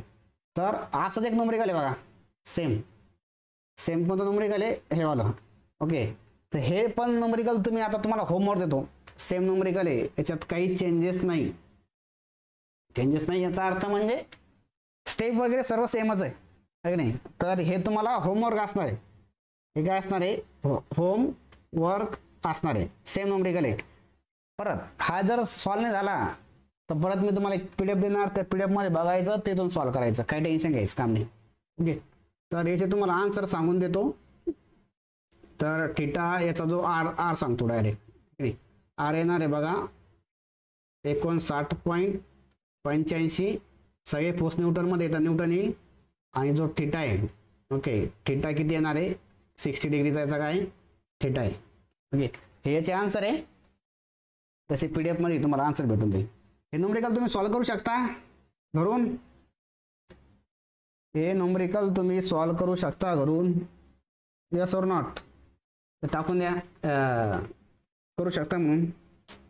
तर असंच एक न्यूमेरिकल आहे बघा, सेम पण तो न्यूमेरिकल आहे हे वाला, ओके. तर हे पण न्यूमेरिकल तुम्ही आता तुम्हाला होमवर्क देतो, सेम न्यूमेरिकल आहे, याच्यात काही चेंजेस नाही याचा अर्थ म्हणजे स्टेप वगैरे सर्व सेमच आहे की नाही. तर हे तुम्हाला होमवर्क असणार आहे, हे काय असणार आहे होमवर्क असणार आहे, सेम न्यूमेरिकल आहे. परत हा जर सॉल्व नाही झाला तर परत मी तुम्हाला एक PDF देणार, त्या PDF मध्ये बघायचं, तिथून सॉल्व करायचं, काही टेन्शन घ्यायचं काम नाही, ओके. तर याचे तुम्हाला आन्सर सांगून देतो, तर थिटा याचा जो आर आर सांगतो डायरेक्ट, आर येणार आहे बघा 59.85, सगळे फोर्स न्यूटनमध्ये येतात, न्यूटन येईल. आणि जो थिटा आहे, ओके, थिटा किती येणार आहे 60 डिग्रीचा याचा काय थिटा आहे. ओके, हे याचे आन्सर आहे. तसे PDF मध्ये तुम्हाला आन्सर भेटून जाईल. हे न्यूमेरिकल तुम्ही सॉल्व्ह करू शकता घरून, हे न्यूमेरिकल तुम्ही सॉल्व्ह करू शकता घरून. यस ऑर नॉट टाकून द्या करू शकता म्हणून,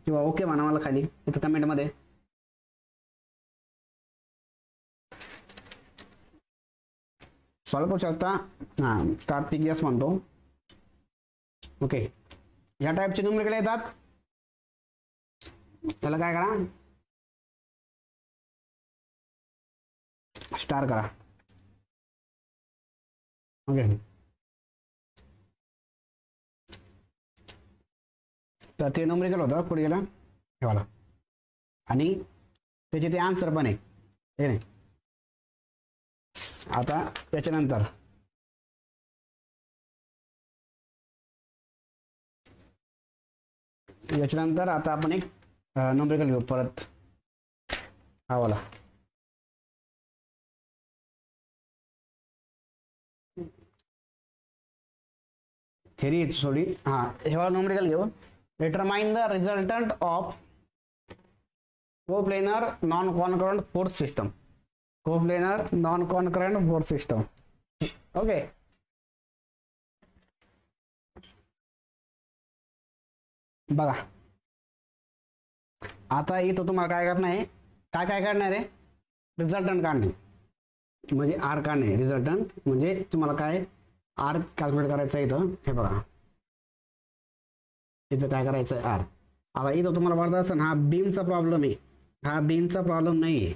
किंवा ओके म्हणा मला खाली इथं कमेंटमध्ये. सॉल्व्ह करू शकता. हां, कार्तिक यस म्हणतो. ओके, ह्या टाईपचे न्यूमेरिकल येतात. याला काय करा, स्टार करा. ओके, तर ते न्यूमेरिकल होतं पुढे गेला ठेवाला, आणि त्याचे ते आन्सर पण आहे हे नाही. आता त्याच्यानंतर आता आपण एक न्यूमेरिकल घेऊ परत हा वाला. थेरी थोडी, हां, हे वाला न्यूमेरिकल घेऊ. Determine the resultant of coplanar non concurrent force system. Coplanar non concurrent force system. Okay, बघा आता इथं तुम्हाला काय करणार आहे, काय करणार आहे, रिझल्टंट काढणे, म्हणजे आर काढणे. रिझल्टंट म्हणजे तुम्हाला काय आर कॅल्क्युलेट करायचं आहे. इथं हे बघा, इथं काय करायचं आहे आर. आता इथं तुम्हाला वाटत असेल हा बीमचा प्रॉब्लेम आहे, हा बीमचा प्रॉब्लेम नाही आहे.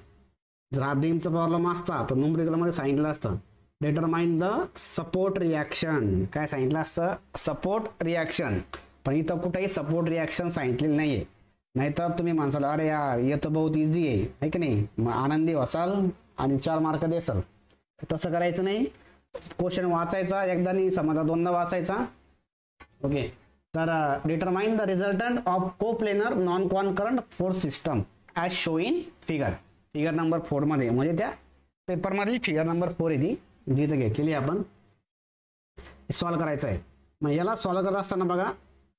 जर हा बीमचा प्रॉब्लेम असता तर न्यूमेरिकलमध्ये सांगितलं असतं डिटरमाइन द सपोर्ट रिॲक्शन. काय सांगितलं असतं, सपोर्ट रिॲक्शन. पण इथं कुठेही सपोर्ट रिॲक्शन सांगितलेलं नाही आहे. नाहीतर तुम्ही माणसाला अरे यार ये तर बहुत इझी आहे की नाही, मग आनंदी असाल आणि 4 मार्क देसाल. तसं करायचं नाही. क्वेश्चन वाचायचा एकदा नाही, समजा दोनदा वाचायचा. ओके, तर determine the resultant of coplanar non concurrent force system as show in figure number 4 मध्ये, म्हणजे त्या पेपरमधली फिगर नंबर 4 आहे ती, जी इथं घेतलेली आपण सॉल्व्ह करायचं आहे. मग याला सॉल्व्ह करत असताना बघा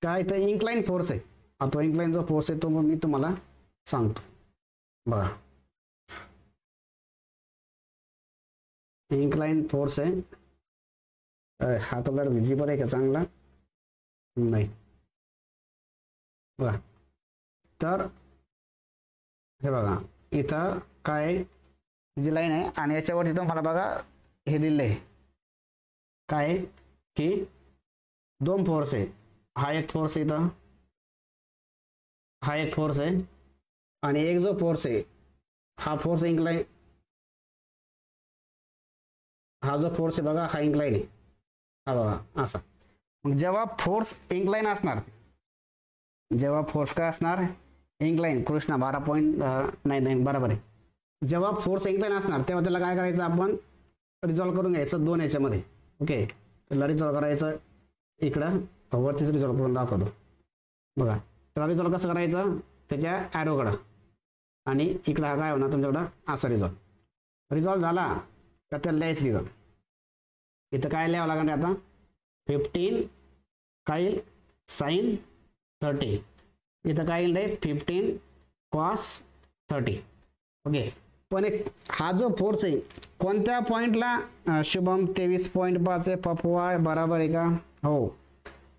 काय इथं इन्क्लाइन फोर्स आहे. तो इन्क्लाइन जो फोर्स आहे तो मी तुम्हाला सांगतो. बघा इन्क्लाइन फोर्स आहे. हा कलर विजिबल आहे का चांगला, नाही बघा. तर हे बघा इथं काय जी लाईन आहे आणि याच्यावरती तर मला बघा हे दिलेलं आहे काय की 2 फोर्स आहे. हा एक फोर्स आहे इथं, हा एक फोर्स आहे, आणि एक जो फोर्स आहे हा फोर्स इन्क्लाइन, हा जो फोर्स आहे बघा हा इन्क्लाइन आहे. हा बघा असा. मग जेव्हा फोर्स इन्क्लाइन असणार, जेव्हा फोर्स काय असणार इन्क्लाइन, कृष्णा 12.99 बरोबर आहे. जेव्हा फोर्स इन्क्लाइन असणार तेव्हा त्याला काय करायचं आपण रिझॉल्व करून घ्यायचं 2 याच्यामध्ये. ओके, त्याला रिझॉल्व करायचं इकडं वरतीच रिझॉल्व करून दाखवतो बघा. त्याला रिझॉल्व कसं करायचं, त्याच्या ॲरोकडं, आणि इकडं हा काय होणार तुमच्याकडं असा रिझॉल्व झाला का त्याला लिहायचं तिथं. इथं काय लिहावं लागणार आता 15 काय साइन 30, इथं काय येईल 15 कॉस 30. ओके, पण एक हा जो फोर्स आहे कोणत्या पॉईंटला, शुभम 23.5 आहे, पपवाय बरोबर आहे का, हो,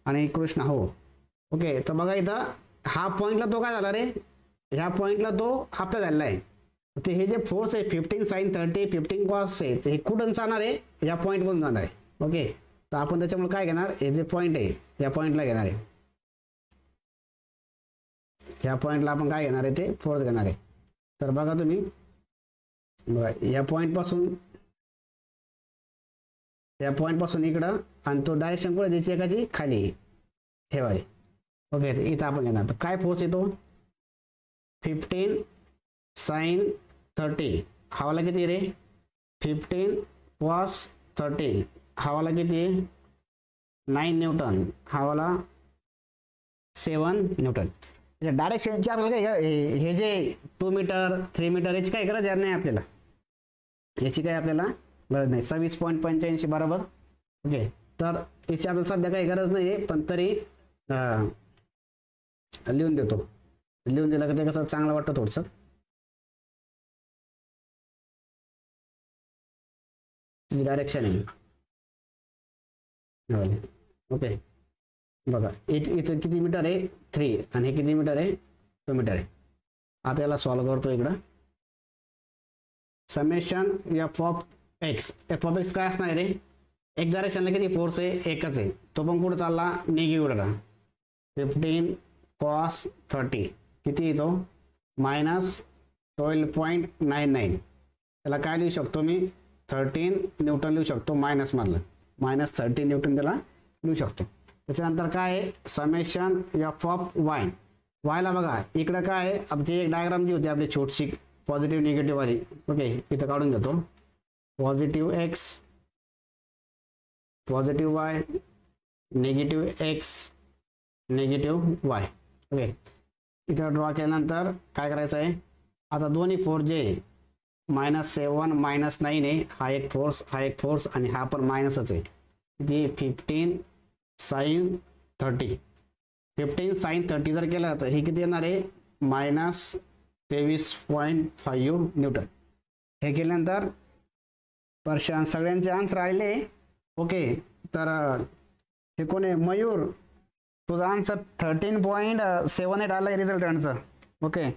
आणि कृष्णा हो. ओके, तर बघा इथं हा पॉईंटला तो काय झाला रे, ह्या पॉईंटला तो आपला झालेला आहे. ते हे जे फोर्स आहे 15 साइन 30 15 कॉस आहे, ते हे कुठून जाणार आहे, या पॉईंटमधून जाणार आहे. ओके, तर आपण त्याच्यामुळे काय घेणार, हे जे पॉईंट आहे या पॉईंटला घेणार आहे, ह्या पॉईंटला आपण काय घेणार आहे ते फोर्स घेणार आहे. तर बघा तुम्ही बघा या पॉईंट पासून इकडं, आणि तो डायरेक्शन कुठे द्यायची एकाची खाली हे वाले. ओके, इथं आपण घेणार. तर काय फोर्स येतो 15 साइन 30, हवाला किती रे 15 कॉस 30, हवाला किती आहे 9 न्यूटन, हा वाला 7 न्यूटन. डायरेक्शनचे आपल्याला काय हे जे 2 मीटर 3 मीटर याची काय गरज नाही आपल्याला, याची काय आपल्याला गरज नाही. 26.85 बरोबर. ओके, तर याची आपल्याला सध्या काही गरज नाही आहे, पण तरी लिहून देतो. लिहून दिलं का ते कसं चांगलं वाटतं थोडंसं. डायरेक्शन आहे. ओके, बघा इथं किती मीटर आहे 3 आणि हे किती मीटर आहे 2 मीटर आहे. आता याला सॉल्व करतो. इकडं summation F of x. F of X काय असणार आहे रे, एक डायरेक्शनला किती फोर्स आहे, एकच आहे, तो पण कुठं चालला निगेटिव्हला. 15 cos 30 किती येतो -12.99. त्याला काय लिहू शकतो मी 13 न्यूटन लिहू शकतो, मायनस मधलं -13 न्यूटन त्याला लिहू शकतो. त्याच्यानंतर काय आहे समेशन एफ ऑफ वाय. वायला बघा इकडं काय आहे, आता ती एक डायग्राम जी होती आपली छोटीशी पॉझिटिव्ह निगेटिव्ह वाली. ओके, इथं काढून घेतो. Positive x, positive Y, negative x, negative Y. Okay, इथं ड्रॉ केल्यानंतर काय करायचं आहे, आता दोन्ही फोर्स जे -7 -9 आहे, हा एक फोर्स, हा एक फोर्स आणि हा पण मायनसच आहे. किती 15 sin 30. 15 sin 30 जर केलं तर हे किती येणार आहे -23.5 न्यूटन. हे केल्यानंतर पर्शन सगळ्यांचे आन्सर आलेले. ओके, तर हे कोण आहे मयूर, तुझा आन्सर 13.78 आला आहे रिझल्टंटचा. ओके,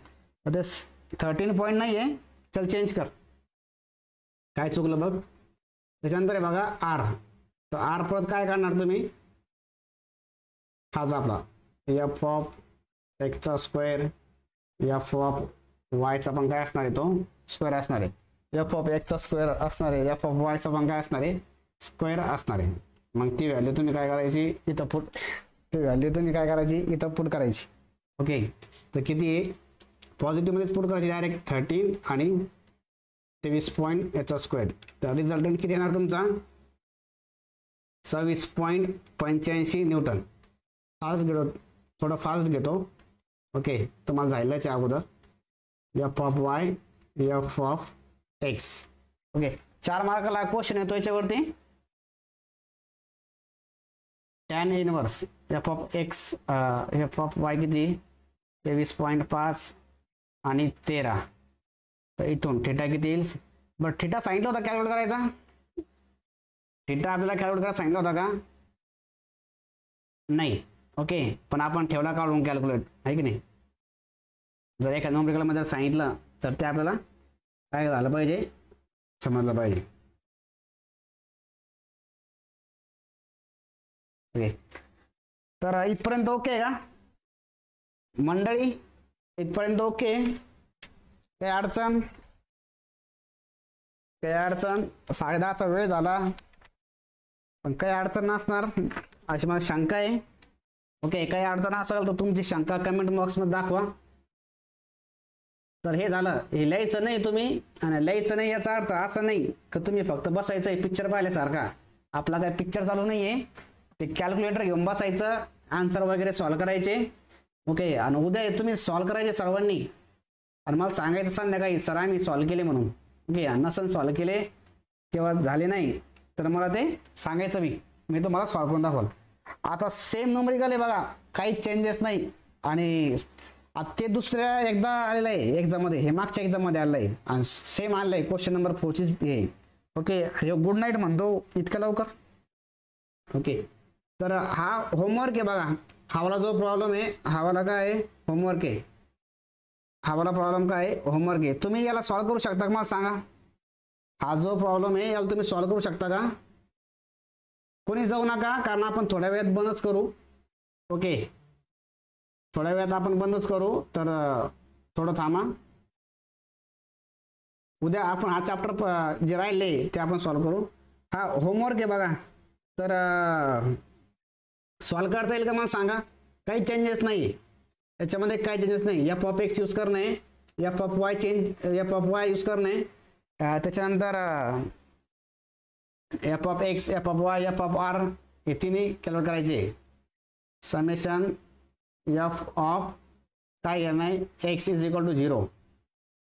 ते 13 पॉईंट नाही आहे, चल चेंज कर, काय चुकलं बघ. त्याच्यानंतर आहे बघा आर. तर आर परत काय काढणार तुम्ही, हाच आपला एफ ऑफ एक्सचा स्क्वेअर, एफ ऑफ वायचा पण काय असणार आहे तो स्क्वेअर असणार आहे, एफ ऑफ एक्सचा स्क्वेअर असणार आहे, एफ ऑफ वायचा पण काय असणार आहे स्क्वेअर असणार आहे. मग ती व्हॅल्यू तुम्ही काय करायची इथं पुट, ती व्हॅल्यू तुम्ही काय करायची इथं पुट करायची. ओके, तर किती आहे पॉझिटिव्हमध्येच पुट करायची डायरेक्ट 13 आणि 23 पॉईंट याचा स्क्वेअर. तर रिझल्टंट किती येणार तुमचा 26.85 न्यूटन. फास्ट घेतो, थोडं फास्ट घेतो. ओके, तुम्हाला जायलाच अगोदर F of Y, F of X. Okay, 4 मार्काला क्वेश्चन येतो याच्यावरती. tan inverse F of x, F of Y किती 23.5 आणि 13. तर इथून थिटा किती येईल, बरं थिटा सांगितलं होता कॅल्क्युलेट करायचा, थिटा आपल्याला कॅल्क्युलेट करायला सांगितलं होता का नाही. ओके, पण आपण ठेवला काढून कॅल्क्युलेट, आहे की नाही. जर एका न्यूमेरिकलमध्ये सांगितलं तर ते आपल्याला काय झालं पाहिजे समजलं पाहिजे. ओके, तर इथपर्यंत ओके का मंडळी, इथपर्यंत ओके. काही अडचण, काही अडचण, 10:30चा वेळ झाला पण काही अडचण नसणार अशी मला शंका आहे. ओके, काही अडचण असेल तर तुमची शंका कमेंट बॉक्समध्ये दाखवा. तर हे झालं, हे लिहायचं नाही तुम्ही आणि लिहायचं नाही याचा अर्थ असं नाही की तुम्ही फक्त बसायचं आहे पिक्चर पाहिल्यासारखा. आपला काय पिक्चर चालू नाही आहे, ते कॅल्क्युलेटर घेऊन बसायचं, आन्सर वगैरे सॉल्व करायचे. ओके, आणि उद्या तुम्ही सॉल्व करायचे सर्वांनी आणि मला सांगायचं संध्याकाळी सर आम्ही सॉल्व केले म्हणून. ओके, नसन सॉल्व केले किंवा झाले नाही तर मला ते सांगायचं, मी तुम्हाला सॉल्व करून दाखवाल. आता सेम न्यूमेरिकल आहे बघा, काही चेंजेस नाही. आणि ते दुसऱ्या एकदा आलेलं आहे एक्झाममध्ये, हे मागच्या एक्झाममध्ये आलेलं आहे आणि सेम आलेलं आहे क्वेश्चन नंबर 4ची हे. ओके, गुड नाईट म्हणतो इतकं लवकर. ओके, तर हा होमवर्क आहे बघा, हावाला जो प्रॉब्लेम आहे हावाला काय आहे होमवर्क आहे, हावाला प्रॉब्लेम काय आहे होमवर्क आहे. तुम्ही याला सॉल्व करू शकता का मला सांगा, हा जो प्रॉब्लेम आहे याला तुम्ही सॉल्व करू शकता का. कोणी जाऊ नका, कारण आपण थोड्या वेळात बंदच करू. ओके, थोड्या वेळात आपण बंदच करू, तर थोडं थांबा. उद्या आपण हा चॅप्टर जे राहिले ते आपण सॉल्व करू. हा होमवर्क आहे बघा, तर सॉल्व करता येईल का मला सांगा. काही चेंजेस नाही याच्यामध्ये, काही चेंजेस नाही. एफ ऑफ एक्स यूज करणे, f of Y F of y use करणे, त्याच्यानंतर f of x, F of Y, F of r हे तिन्ही कॅल्क्युलेट करायचे. समेशन एफ ऑफ काय येणार आहे X is equal to 0.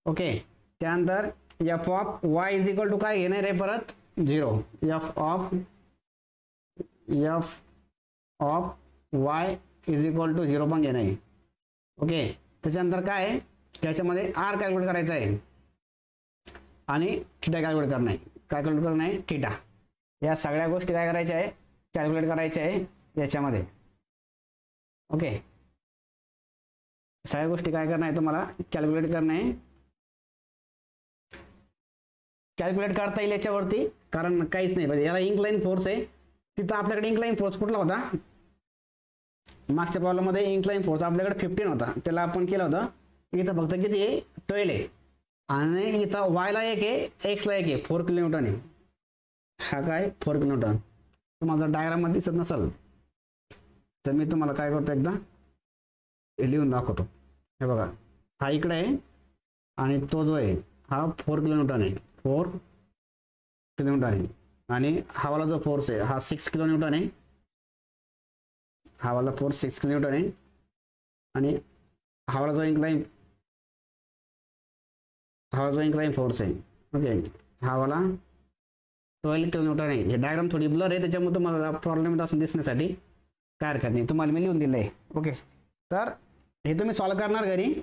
Okay, त्यानंतर F of Y is equal to काय येणार आहे परत 0. F of Y is equal to 0 पण घेणार आहे. ओके, त्याच्यानंतर काय आहे त्याच्यामध्ये आर कॅल्क्युलेट करायचं आहे आणि थिटा कॅल्क्युलेट करणं आहे. काय कॅल्क्युलेट करणं आहे थिटा. या सगळ्या गोष्टी काय करायच्या आहे कॅल्क्युलेट करायच्या आहे याच्यामध्ये. ओके, सगळ्या गोष्टी काय करणं आहे तुम्हाला कॅल्क्युलेट करणं आहे. कॅल्क्युलेट करता येईल याच्यावरती कारण काहीच नाही म्हणजे याला इन्क्लाइन फोर्स आहे. तिथं आपल्याकडे इन्क्लाइन फोर्स कुठला होता मागच्या प्रॉब्लेममध्ये इन्क्लाइन फोर्स आपल्याकडे 15 होता त्याला आपण केलं होतं. इथं फक्त किती आहे 12 आहे आणि इथं वायला 1 आहे एक्सला 1 आहे 4 किलोन्यूटन आहे. हा काय 4 किलोन्यूटन. तुम्हाला जर डायग्राममध्ये दिसत नसेल तर मी तुम्हाला काय करतो एकदा लिहून दाखवतो. हे बघा हा इकडे आहे आणि तो जो आहे हा 4 किलोन्यूटन आहे 4 किलोन्यूटन आहे आणि हावाला जो फोर्स आहे हा 6 किलोन्यूटन आहे. हावाला फोर्स 6 किलोन्यूटन आहे आणि हावाला जो इन्क्लाइन फोर्स आहे. ओके, हावाला 12 किलोन्यूटन आहे. हे डायग्राम थोडी ब्लर आहे त्याच्यामुळे तुम्हाला प्रॉब्लेम येत असेल दिसण्यासाठी काय हरकत नाही. तुम्हाला मी लिहून दिलं आहे. ओके, तर हे तुम्ही सॉल्व करणार घरी.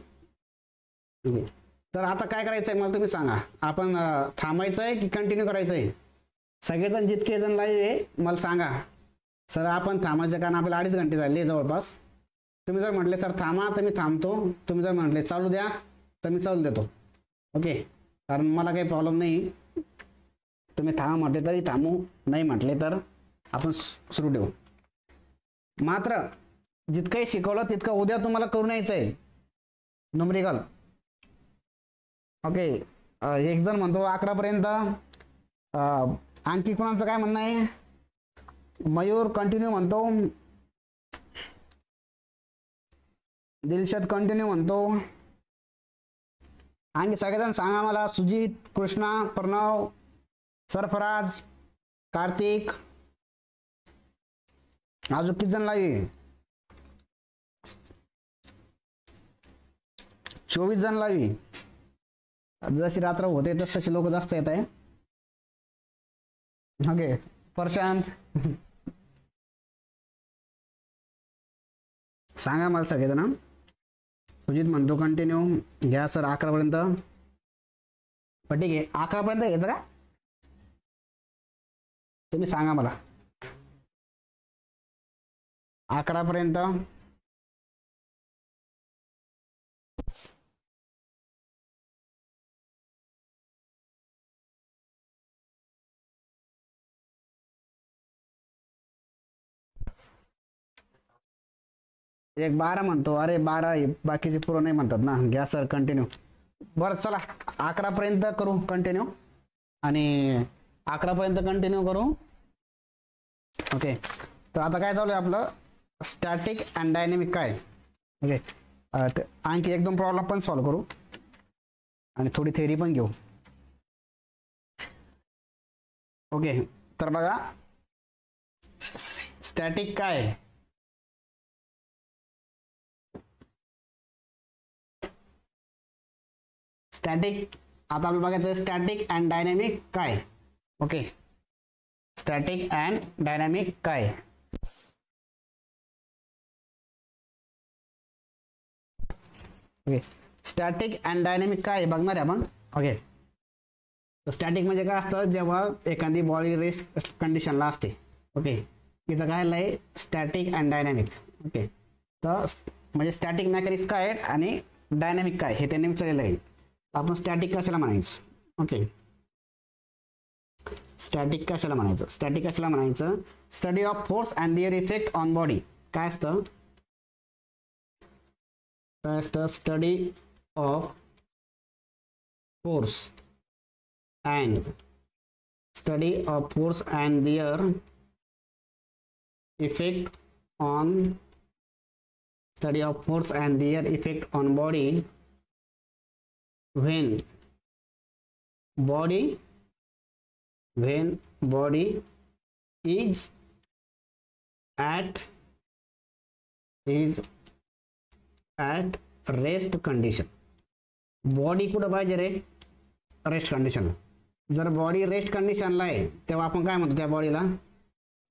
तर आता काय करायचं आहे मला तुम्ही सांगा. आपण थांबायचं आहे की कंटिन्यू करायचं आहे. सगळेजण जितके जण लाईव्ह मला सांगा. सर आपण थांबायचं कारण आपल्याला 2.5 घंटे झाले जवळपास. तुम्ही जर म्हटले सर थांबा तर मी थांबतो. तुम्ही जर म्हटले चालू द्या तर मी चालू देतो. ओके, कारण मला काही प्रॉब्लेम नाही. तुम्ही थांबा म्हटले तरी थांबू नाही म्हटले तर आपण सुरू ठेवू. मात्र जितकंही शिकवलं तितकं उद्या तुम्हाला करून यायचं आहे न्यूमेरिकल. ओके, एक जण म्हणतो 11 पर्यंत. आणखी कोणाचं काय म्हणणं आहे. मयूर कंटिन्यू म्हणतो. दिलशद कंटिन्यू म्हणतो. आणखी सगळेजण सांगा मला. सुजित, कृष्णा, प्रणव, सरफराज, कार्तिक, अजून किती जण लावी 24 जण लावी. जशी रात्र होते तसे लोक जास्त येत आहे. ओके, प्रशांत सांगा मला सगळेजण. सुजित म्हणतो कंटिन्यू घ्या सर 11 पर्यंत. पण ठीक आहे 11 पर्यंत घ्यायचं का तुम्ही सांगा मला. 11 पर्यंत एक 12 म्हणतो. अरे 12 बाकीचे पूर्ण नाही म्हणतात ना. घ्या सर कंटिन्यू. बरं चला 11 पर्यंत करू कंटिन्यू आणि 11 पर्यंत कंटिन्यू करू. ओके, तर आता काय चालू आहे आपलं स्टॅटिक अँड डायनेमिक काय. ओके, आणखी 1-2 प्रॉब्लेम पण सॉल्व करू आणि थोडी थेअरी पण घेऊ. ओके, तर बघा स्टॅटिक काय स्टॅटिक. आता आपल्याला बघायचं स्टॅटिक अँड डायनॅमिक काय. ओके, स्टॅटिक अँड डायनॅमिक काय. ओके, स्टॅटिक अँड डायनॅमिक काय बघणार आहे आपण. ओके, स्टॅटिक म्हणजे काय असतं जेव्हा एखादी बॉडी रेस्ट कंडिशनला असते. ओके, इथं काय आहे स्टॅटिक अँड डायनॅमिक. ओके, तर म्हणजे स्टॅटिक मेकॅनिक्स काय आहेत आणि डायनॅमिक काय हे त्यांनी विचारलेलं आहे. आपण स्टॅटिक कशाला म्हणायचं. ओके, स्टॅटिक कशाला म्हणायचं study of force and their effect on body. काय असतं study of force and their effect on body when body is at rest condition. Body कुठं पाहिजे रे? रेस्ट कंडिशनला. जर बॉडी रेस्ट कंडिशनला आहे तेव्हा आपण काय म्हणतो त्या बॉडीला?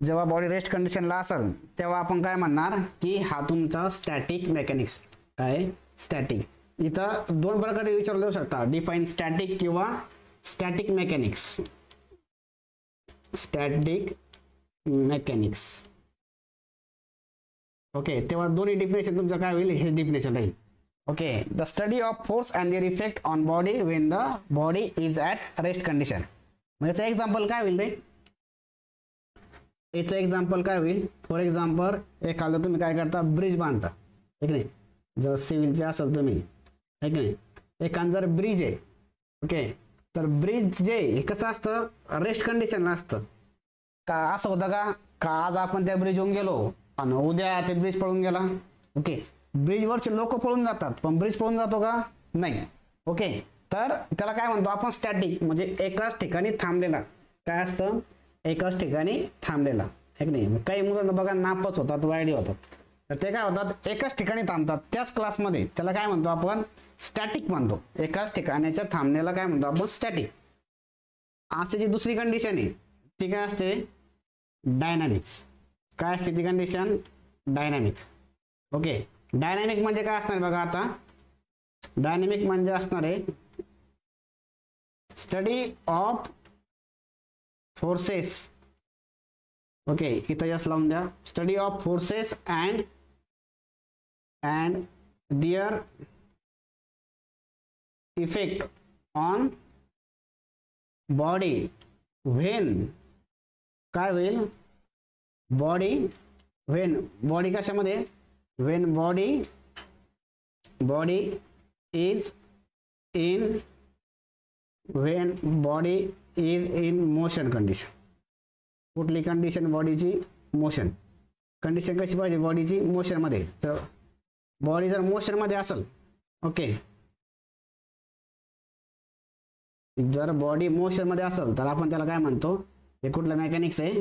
जेव्हा बॉडी रेस्ट कंडिशनला असेल तेव्हा आपण काय म्हणणार की हा तुमचा स्टॅटिक मेकॅनिक्स. काय स्टॅटिक? इथं दोन प्रकारे विचारलं जाऊ शकता, डिफाईन स्टॅटिक किंवा static mechanics. Static mechanics. Okay, तेव्हा दोन्ही डिफिनेशन तुमचं काय होईल? हे डिफिनेशन राहील. Okay, the study of force and their effect on body when the body is at rest condition. म्हणजे याचं एक्झाम्पल काय होईल रे? याचं एक्झाम्पल काय होईल? फॉर एक्झाम्पल एखादं तुम्ही काय करता? ब्रिज बांधता, ठीक नाही? जर सिव्हिलचे असेल तुम्ही, ठीक नाही? एखादं जर ब्रिज आहे, ओके, तर ब्रिज जे हे कसं असतं? रेस्ट कंडिशनला असतं. का असं होतं का आज आपण त्या ब्रिजवरून गेलो आणि उद्या ते ब्रिज पळून गेला? ओके, ब्रिजवरचे लोक पळून जातात पण ब्रिज पळून जातो का? नाही. ओके, तर त्याला काय म्हणतो आपण? स्टॅटिक. म्हणजे एकाच ठिकाणी थांबलेला. काय असतं? एकाच ठिकाणी थांबलेला, एक नाही? काही मुलांना बघा नापास होतात, वायडी होतात, तर ते काय होतात? एकाच ठिकाणी थांबतात त्याच क्लासमध्ये. त्याला काय म्हणतो आपण? स्टॅटिक म्हणतो. एकाच ठिकाणाच्या थांबण्याला काय म्हणतो आपण? स्टॅटिक. अशी जी दुसरी कंडिशन आहे ती काय असते? डायनामिक. काय असते ती कंडिशन? डायनामिक. ओके, डायनामिक म्हणजे काय असणार बघा आता? डायनामिक म्हणजे असणार आहे स्टडी ऑफ फोर्सेस. ओके, इथं यस लावून द्या. Study of forces and their effect on body when. काय होईल? Body when. बॉडी कशामध्ये? When body is in motion condition. कुठली कंडिशन? बॉडीची मोशन कंडिशन. कशी पाहिजे? बॉडीची मोशनमध्ये. तर बॉडी जर मोशनमध्ये असेल, ओके, जर बॉडी मोशनमध्ये असेल तर आपण त्याला काय म्हणतो? हे कुठलं मेकॅनिक्स आहे?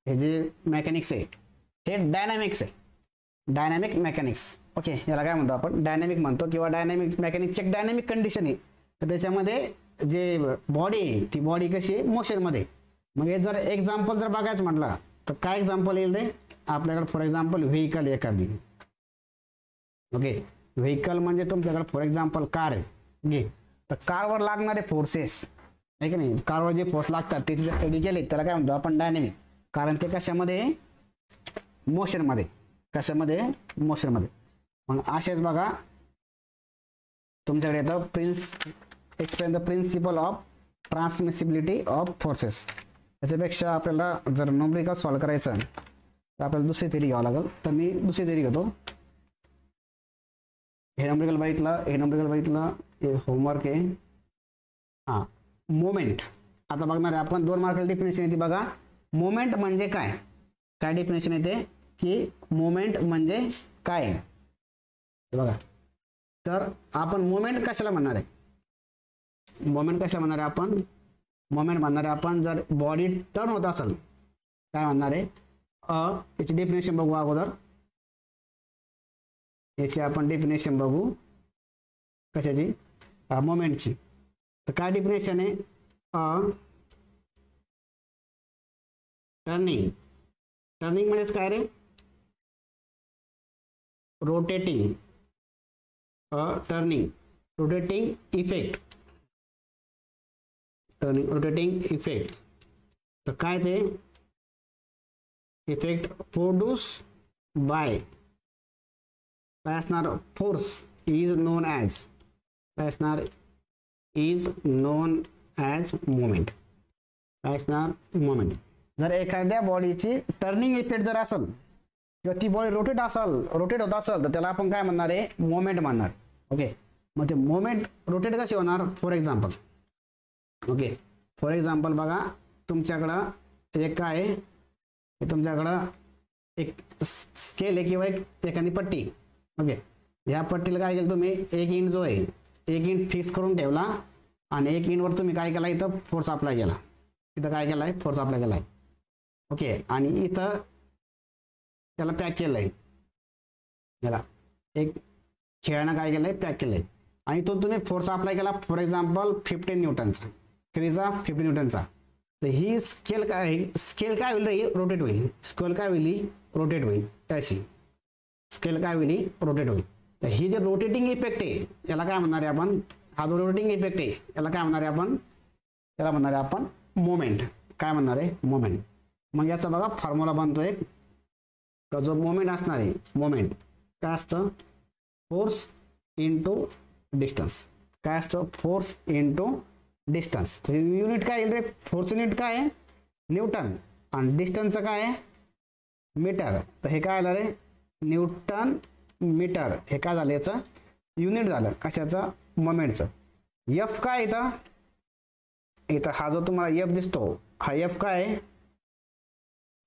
हे जे मेकॅनिक्स आहे हे डायनामिक्स आहे. Dynamic mechanics. ओके, याला काय म्हणतो आपण? डायनामिक म्हणतो किंवा डायनामिक मेकॅनिक्सची एक डायनामिक कंडिशन आहे. तर त्याच्यामध्ये जे बॉडी आहे ती बॉडी कशी आहे? मोशनमध्ये. मग हे जर एक्झाम्पल जर बघायचं म्हटलं तर काय एक्झाम्पल येईल रे आपल्याकडे? फॉर एक्झाम्पल व्हेकल एखादी. ओके, व्हेकल म्हणजे तुमच्याकडे फॉर एक्झाम्पल कार आहे, घे. तर कारवर लागणारे फोर्सेस आहे की नाही? कारवर जे फोर्स लागतात त्याची जर स्टडी केली त्याला काय म्हणतो आपण? डायनामिक. कारण ते कशामध्ये? मोशनमध्ये. कशामध्ये? मोशनमध्ये. मग असेच बघा तुमच्याकडे येतं explain the principle of transmissibility of forces. त्याच्यापेक्षा आपल्याला जर न्यूमेरिकल सॉल्व्ह करायचं तर आपल्याला दुसरी थेरी घ्यावं लागेल. तर मी दुसरी थेरी घेतो. हे न्यूमेरिकल बघितलं, हे होमवर्क आहे. हां, मोमेंट. आता बघणार आहे आपण 2 मार्काला डेफिनेशन येते बघा. मोमेंट म्हणजे काय? काय डेफिनेशन येते की मोमेंट म्हणजे काय बघा. तर आपण मोमेंट कशाला म्हणणार आहे? मोमेंट कशा म्हणणार आहे आपण? मोमेंट म्हणणार आहे आपण जर बॉडी टर्न होत असेल काय म्हणणार आहे? याची डेफिनेशन बघू अगोदर. याची आपण डेफिनेशन बघू कशाची? मोमेंटची. तर काय डेफिनेशन आहे? टर्निंग. टर्निंग म्हणजेच काय रे? Rotating. Turning rotating effect. Turning rotating effect. तर काय ते? इफेक्ट प्रोड्यूस बाय काय असणार? फोर्स इज नोन ॲज काय असणार? Is non as moment. काय असणार? मोमेंट. जर एखाद्या बॉडीची टर्निंग इफेक्ट जर असेल किंवा ती बॉडी रोटेट होत असेल तर त्याला आपण काय म्हणणार आहे? मोमेंट म्हणणार. ओके, मग ते मोमेंट रोटेट कसे होणार? For example, okay, for example बघा तुमच्याकडं एक काय आहे? तुमच्याकडं एक स्केल आहे किंवा एखादी पट्टी. ओके, ह्या पट्टीला काय केलं तुम्ही? एक इंच जो आहे एक इंच फिक्स करून ठेवला आणि एक इंचवर तुम्ही काय केला? इथं फोर्स अप्लाय केला. इथं काय केलाय? फोर्स अप्लाय केलाय. ओके, आणि इथं त्याला पॅक केलं आहे, याला एक खेळणं काय केलं आहे, पॅक केलं आहे. आणि तो तुम्ही फोर्स अप्लाय केला फॉर एक्झाम्पल 15 न्यूटनचा, कितीचा, 15 न्यूटनचा. तर ही स्केल काय होईल रे, रोटेट होईल. स्केल काय होईल, रोटेट होईल. अशी स्केल काय होईल, रोटेट होईल. तर ही जे रोटेटिंग इफेक्ट आहे याला काय म्हणणार आहे आपण, हा जो रोटेटिंग इफेक्ट आहे याला काय म्हणणार आहे आपण, याला म्हणणार आहे आपण मोमेंट. काय म्हणणार आहे, मोमेंट. मग याचा बघा फॉर्म्युला बनतोय का, जो मोमेंट असणार आहे, मोमेंट काय असतं, फोर्स इंटू डिस्टन्स. काय असतं, फोर्स इंटू डिस्टन्स. युनिट काय येईल रे, फोर्स युनिट काय आहे, न्यूटन, आणि डिस्टन्सचं काय आहे, मीटर. तर हे काय आलं रे, न्यूटन मीटर. हे काय झालं, याचं युनिट झालं कशाचं, मोमेंटचं. एफ काय इथं, इथं हा जो तुम्हाला एफ दिसतो, हा एफ काय आहे,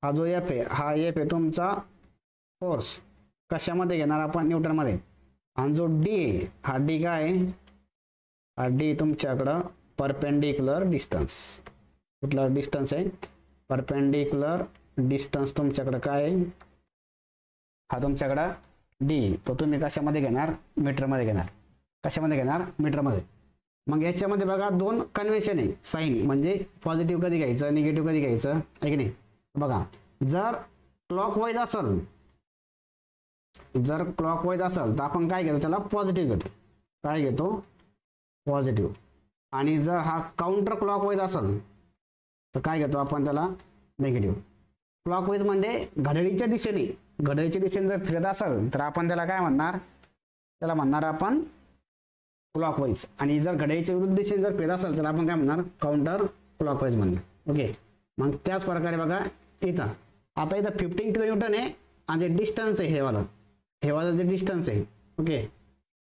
हा जो एफ आहे, हा एफ आहे तुमचा फोर्स. कशामध्ये घेणार आपण, न्यूटनमध्ये. आणि जो डी आहे, हा डी काय आहे, हा डी तुमच्याकडं परपेंडिक्युलर डिस्टन्स. कुठला डिस्टन्स आहे, परपेंडिक्युलर डिस्टन्स तुमच्याकडं काय आहे, हा तुमच्याकडं डी. तो तुम्ही कशामध्ये घेणार, मीटरमध्ये घेणार. कशामध्ये घेणार, मीटरमध्ये. मग याच्यामध्ये बघा दोन कन्व्हेन्शन आहे, साईन म्हणजे पॉझिटिव्ह कधी घ्यायचं, निगेटिव्ह कधी घ्यायचं, आहे की नाही. बघा जर क्लॉकवाईज असेल, जर क्लॉकवाईज असेल तर आपण काय घेतो, त्याला पॉझिटिव्ह घेतो. काय घेतो, पॉझिटिव्ह. आणि जर हा काउंटर क्लॉकवाईज असेल तर काय घेतो आपण, त्याला निगेटिव्ह. क्लॉकवाईज म्हणजे घड्याळीच्या दिशेने, घड्याळीच्या दिशेने जर फिरत असेल तर आपण त्याला काय म्हणणार, त्याला म्हणणार आपण क्लॉकवाईज. आणि जर घड्याळीच्या विरुद्ध दिशेने जर फिरत असेल तर आपण काय म्हणणार, काउंटर क्लॉकवाईज म्हणणार. ओके. मग त्याच प्रकारे बघा इथं, आता इथं 15 किलो न्यूटन आहे आणि जे डिस्टन्स आहे हे वाला जे डिस्टन्स आहे, ओके,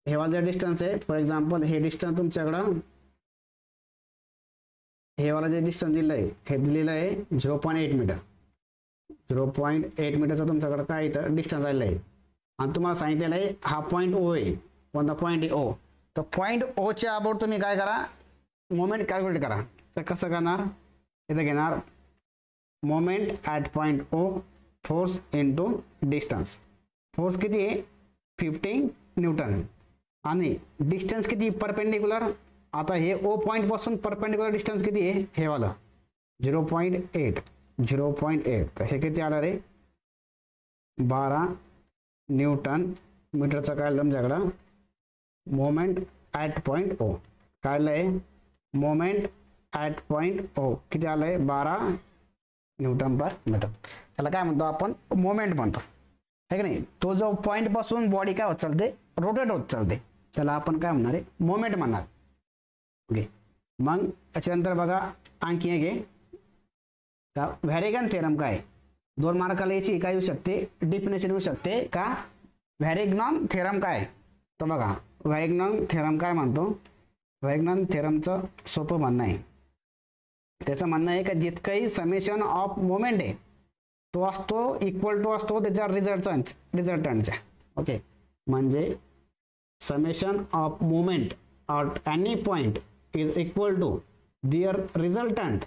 हे वाला जे डिस्टन्स आहे, फॉर एक्झाम्पल हे डिस्टन्स तुमच्याकडं, हे वाला जे डिस्टन्स दिलं आहे हे दिलेलं आहे 0.8 मीटर. 0.8 मीटरचा तुमच्याकडं काय इथं डिस्टन्स आलेला आहे. आणि तुम्हाला सांगितलेलं आहे हा पॉईंट ओ आहे. कोणता पॉईंट आहे, ओ. तर पॉईंट ओच्या अबाउट तुम्ही काय करा, मोमेंट कॅल्क्युलेट करा. तर कसं करणार, इथं घेणार moment at point O, force into distance. Force किती आहे, 15 न्यूटन. आणि डिस्टन्स किती, परपेंडिक्युलर. आता हे ओ पॉईंट पासून परपेंडिक्युलर डिस्टन्स किती आहे, हे वाला 0.8. 0.8. तर हे किती आलं रे, 12 न्यूटन मीटरचं काय आलं तुमच्याकडं, मोमेंट ॲट पॉईंट ओ. काय आलं आहे, मोमेंट ॲट पॉईंट ओ किती आलं आहे, 12 न्यूटन पर मीटर. त्याला काय म्हणतो आपण, मोमेंट म्हणतो, आहे की नाही. तो जो पॉईंट पासून बॉडी काय होत चालते, रोटेट होत चालते, त्याला आपण काय म्हणणार आहे, मोमेंट म्हणणार. ओके. मग त्याच्यानंतर बघा आणखी एक आहे का, व्हॅरेगन थेरम काय, 2 मार्काला याची काय येऊ शकते, डिफिनेशन येऊ शकते का, व्हॅरेग्नॉन थेरम काय. तर बघा व्हॅरेग्नॉन थेरम काय म्हणतो, व्हॅरेग्नॉन थेरमचं सोपं म्हणणं आहे, त्याचं म्हणणं आहे का जितकंही समेशन ऑफ मोमेंट आहे तो असतो इक्वल टू असतो त्याच्या रिझल्टंटच्या. ओके. म्हणजे summation of moment at any point is equal to their resultant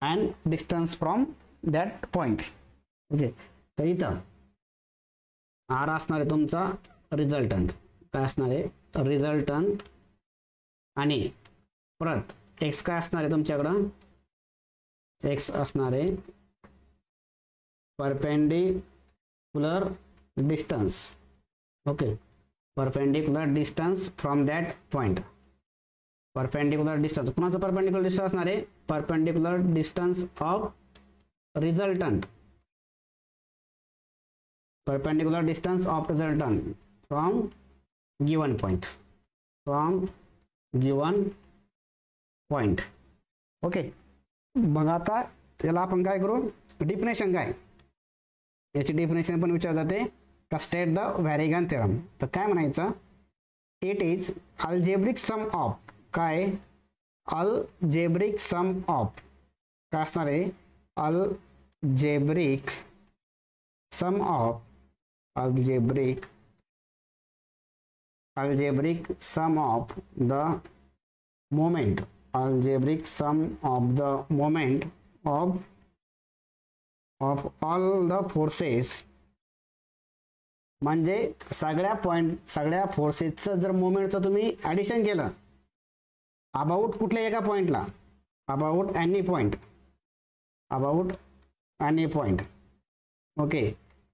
and distance from that point. Okay. तर इथं आर असणार आहे तुमचा रिझल्टंट. काय असणार आहे, रिझल्टंट. आणि परत एक्स काय असणार आहे तुमच्याकडं, एक्स असणार आहे perpendicular distance. Okay. Perpendicular distance from that point. Perpendicular distance, कुणाचं परपेंडिक्युलर डिस्टन्स असणार आहे, perpendicular distance of resultant. Perpendicular distance of resultant from given point, from given point. Okay. मग आता त्याला आपण काय करू, डिफिनेशन काय, याची डिफिनेशन पण विचारले जाते का, स्टेट द व्हॅरेगन थेरम. तर काय म्हणायचं, it is algebraic sum of, काय अल्जेब्रिक सम ऑफ, काय असणार आहे, algebraic sum of, algebraic sum of the moment, algebraic sum of the moment of all the forces म्हणजे सगळ्या फोर्सेसचं जर मोमेंटचं तुम्ही ॲडिशन केलं अबाउट कुठल्या एका पॉईंटला, अबाउट एनी पॉईंट, ओके,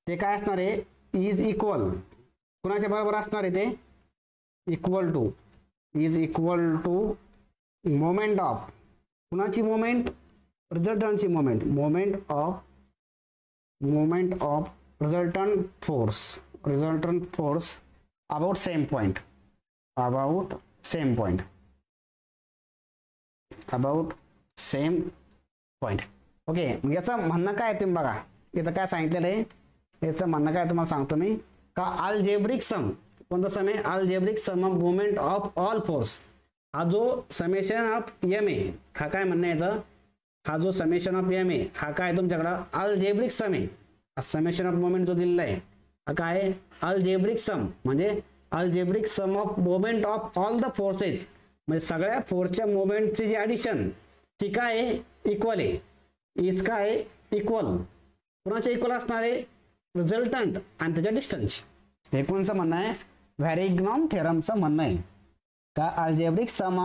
ते काय असणार आहे, इज इक्वल कुणाच्या बरोबर असणार आहे, ते इक्वल टू मोमेंट ऑफ कुणाची मोमेंट, रिझल्टंटची moment of resultant force about same point, okay. मग याचं म्हणणं काय तुम्ही बघा, इथं काय सांगितलेलं आहे, याचं म्हणणं काय तुम्हाला सांगतो मी, का अल्जेब्रिक सम, कोणता सम आहे, algebraic sum of moment of all force, हा जो समेशन ऑफ एम ए, हा काय म्हणणं याचं, हा जो समेशन ऑफ एम ए हा काय तुमच्याकडं अल्जेब्रिक सम आहे, समेशन ऑफ मोमेंट जो दिलेला आहे हा काय आहे, अल्जेब्रिक सम, म्हणजे algebraic sum of moment of all the forces, म्हणजे सगळ्या फोर्सच्या मोमेंटची जी ॲडिशन ती काय आहे, इक्वल आहे, इज काय आहे, इक्वल, कोणाच्या इक्वल असणार आहे, रिझल्टंट आणि त्याच्या डिस्टन्स. हे कोणचं म्हणणं आहे, व्हॅरिग्नॉन थेरमचं म्हणणं आहे का algebraic sum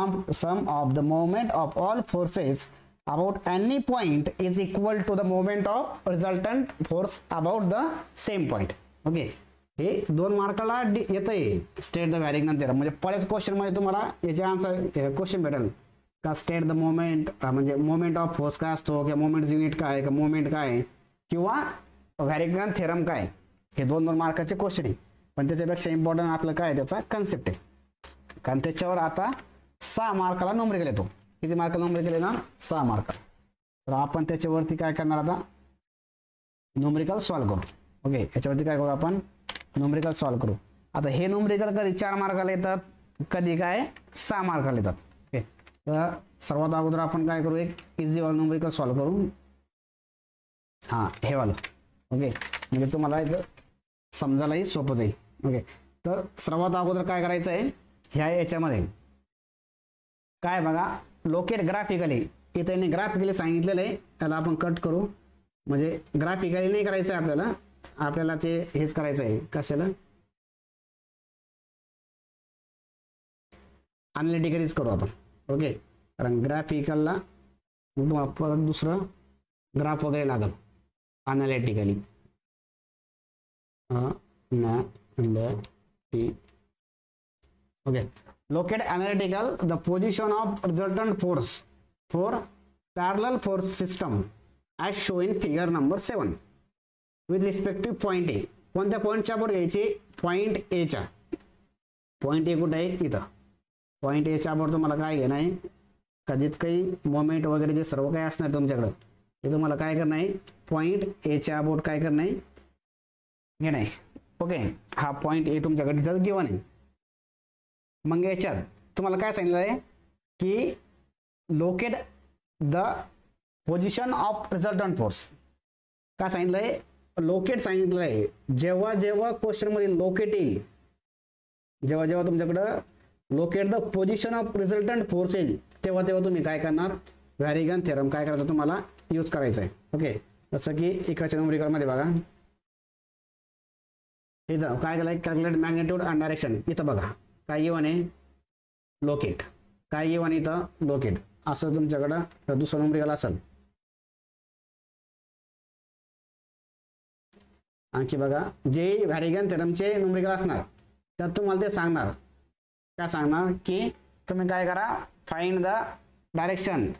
of the moment of all forces about any point is equal to the moment of resultant force about the same point. Okay, हे 2 मार्काला येतं आहे स्टेट द व्हॅरिग्नॉन थेरम, म्हणजे बऱ्याच क्वेश्चनमध्ये तुम्हाला याचे आन्सर क्वेश्चन भेटेल का स्टेट द मोमेंट, म्हणजे मोमेंट ऑफ फोर्स काय असतो, किंवा मोमेंट युनिट काय आहे, का मोमेंट काय आहे, किंवा व्हॅरिग्नॉन थेरम काय, हे 2 मार्काचे क्वेश्चन आहे. पण त्याच्यापेक्षा इम्पॉर्टंट आपलं काय त्याचा कन्सेप्ट आहे, कारण त्याच्यावर आता 6 मार्काला नंबर येतो. किती मार्काला नंबर केले ना, 6 मार्क. तर आपण त्याच्यावरती काय करणार आता, न्यूमेरिकल सॉल्व्ह करू. ओके, याच्यावरती काय करू आपण, न्यूमेरिकल सॉल्व्ह करू. आता हे न्यूमेरिकल कधी 4 मार्काला येतात, कधी काय 6 मार्काला येतात. ओके, तर सर्वात अगोदर आपण काय करू, एक इझी वाला न्यूमेरिकल सॉल्व्ह करू. हां, हे वाला. ओके, म्हणजे तुम्हाला इथं समजायलाही सोपं जाईल. ओके, तर सर्वात अगोदर काय करायचं आहे, ह्या याच्यामध्ये काय बघा, लोकेट ग्राफिकली, इथे ग्राफिकली सांगितलेलं आहे, त्याला आपण कट करू. म्हणजे ग्राफिकली नाही करायचं आहे आपल्याला ते हेच करायचं आहे, कशाला, अनालिटिकलीच करू आपण. ओके, कारण ग्राफिकलला परत दुसरं ग्राफ वगैरे लागल, अनालिटिकली. Okay, locate analytical the position of resultant force for parallel force system as shown in figure number 7 with respect to point A. कोणत्या पॉईंटच्या बोर्ड घ्यायची, पॉईंट ए च्या. पॉईंट ए कुठे आहे, इथं. पॉईंट ए च्या बोर्ड तुम्हाला काय घेणं आहे, कधीत काही मोमेंट वगैरे जे सर्व काही असणार तुमच्याकडं ते तुम्हाला काय करणं आहे, पॉईंट ए च्या बोर्ड काय करणं आहे, घेणं आहे. ओके, हा पॉईंट ए तुमच्याकडे इथं गिवन आहे. मग याच्यात तुम्हाला काय सांगितलं आहे की locate the position of resultant force. काय सांगितलं आहे, लोकेट सांगितलं आहे. जेव्हा जेव्हा क्वेश्चनमध्ये लोकेट येईल, जेव्हा तुमच्याकडं locate the position of resultant force येईल, तेव्हा तुम्ही काय करणार, व्हॅरिग्नॉन थेरम काय करायचं तुम्हाला यूज करायचं आहे. ओके, जसं की इकडच्या न्यूमेरिकलमध्ये बघा, इथं काय केलं, कॅल्क्युलेट मॅग्नेट्यूड अँड डायरेक्शन. इथं बघा काय गिवन आहे, लोकेट. काय गिवन इथं, लोकेट. असं तुमच्याकडं दुसरं न्यूमेरिकल असेल. आणखी बघा, जे व्हॅरिग्नॉन थेरमचे न्यूमेरिकल असणार त्यात तुम्हाला ते सांगणार, काय सांगणार की तुम्ही काय करा, find the direction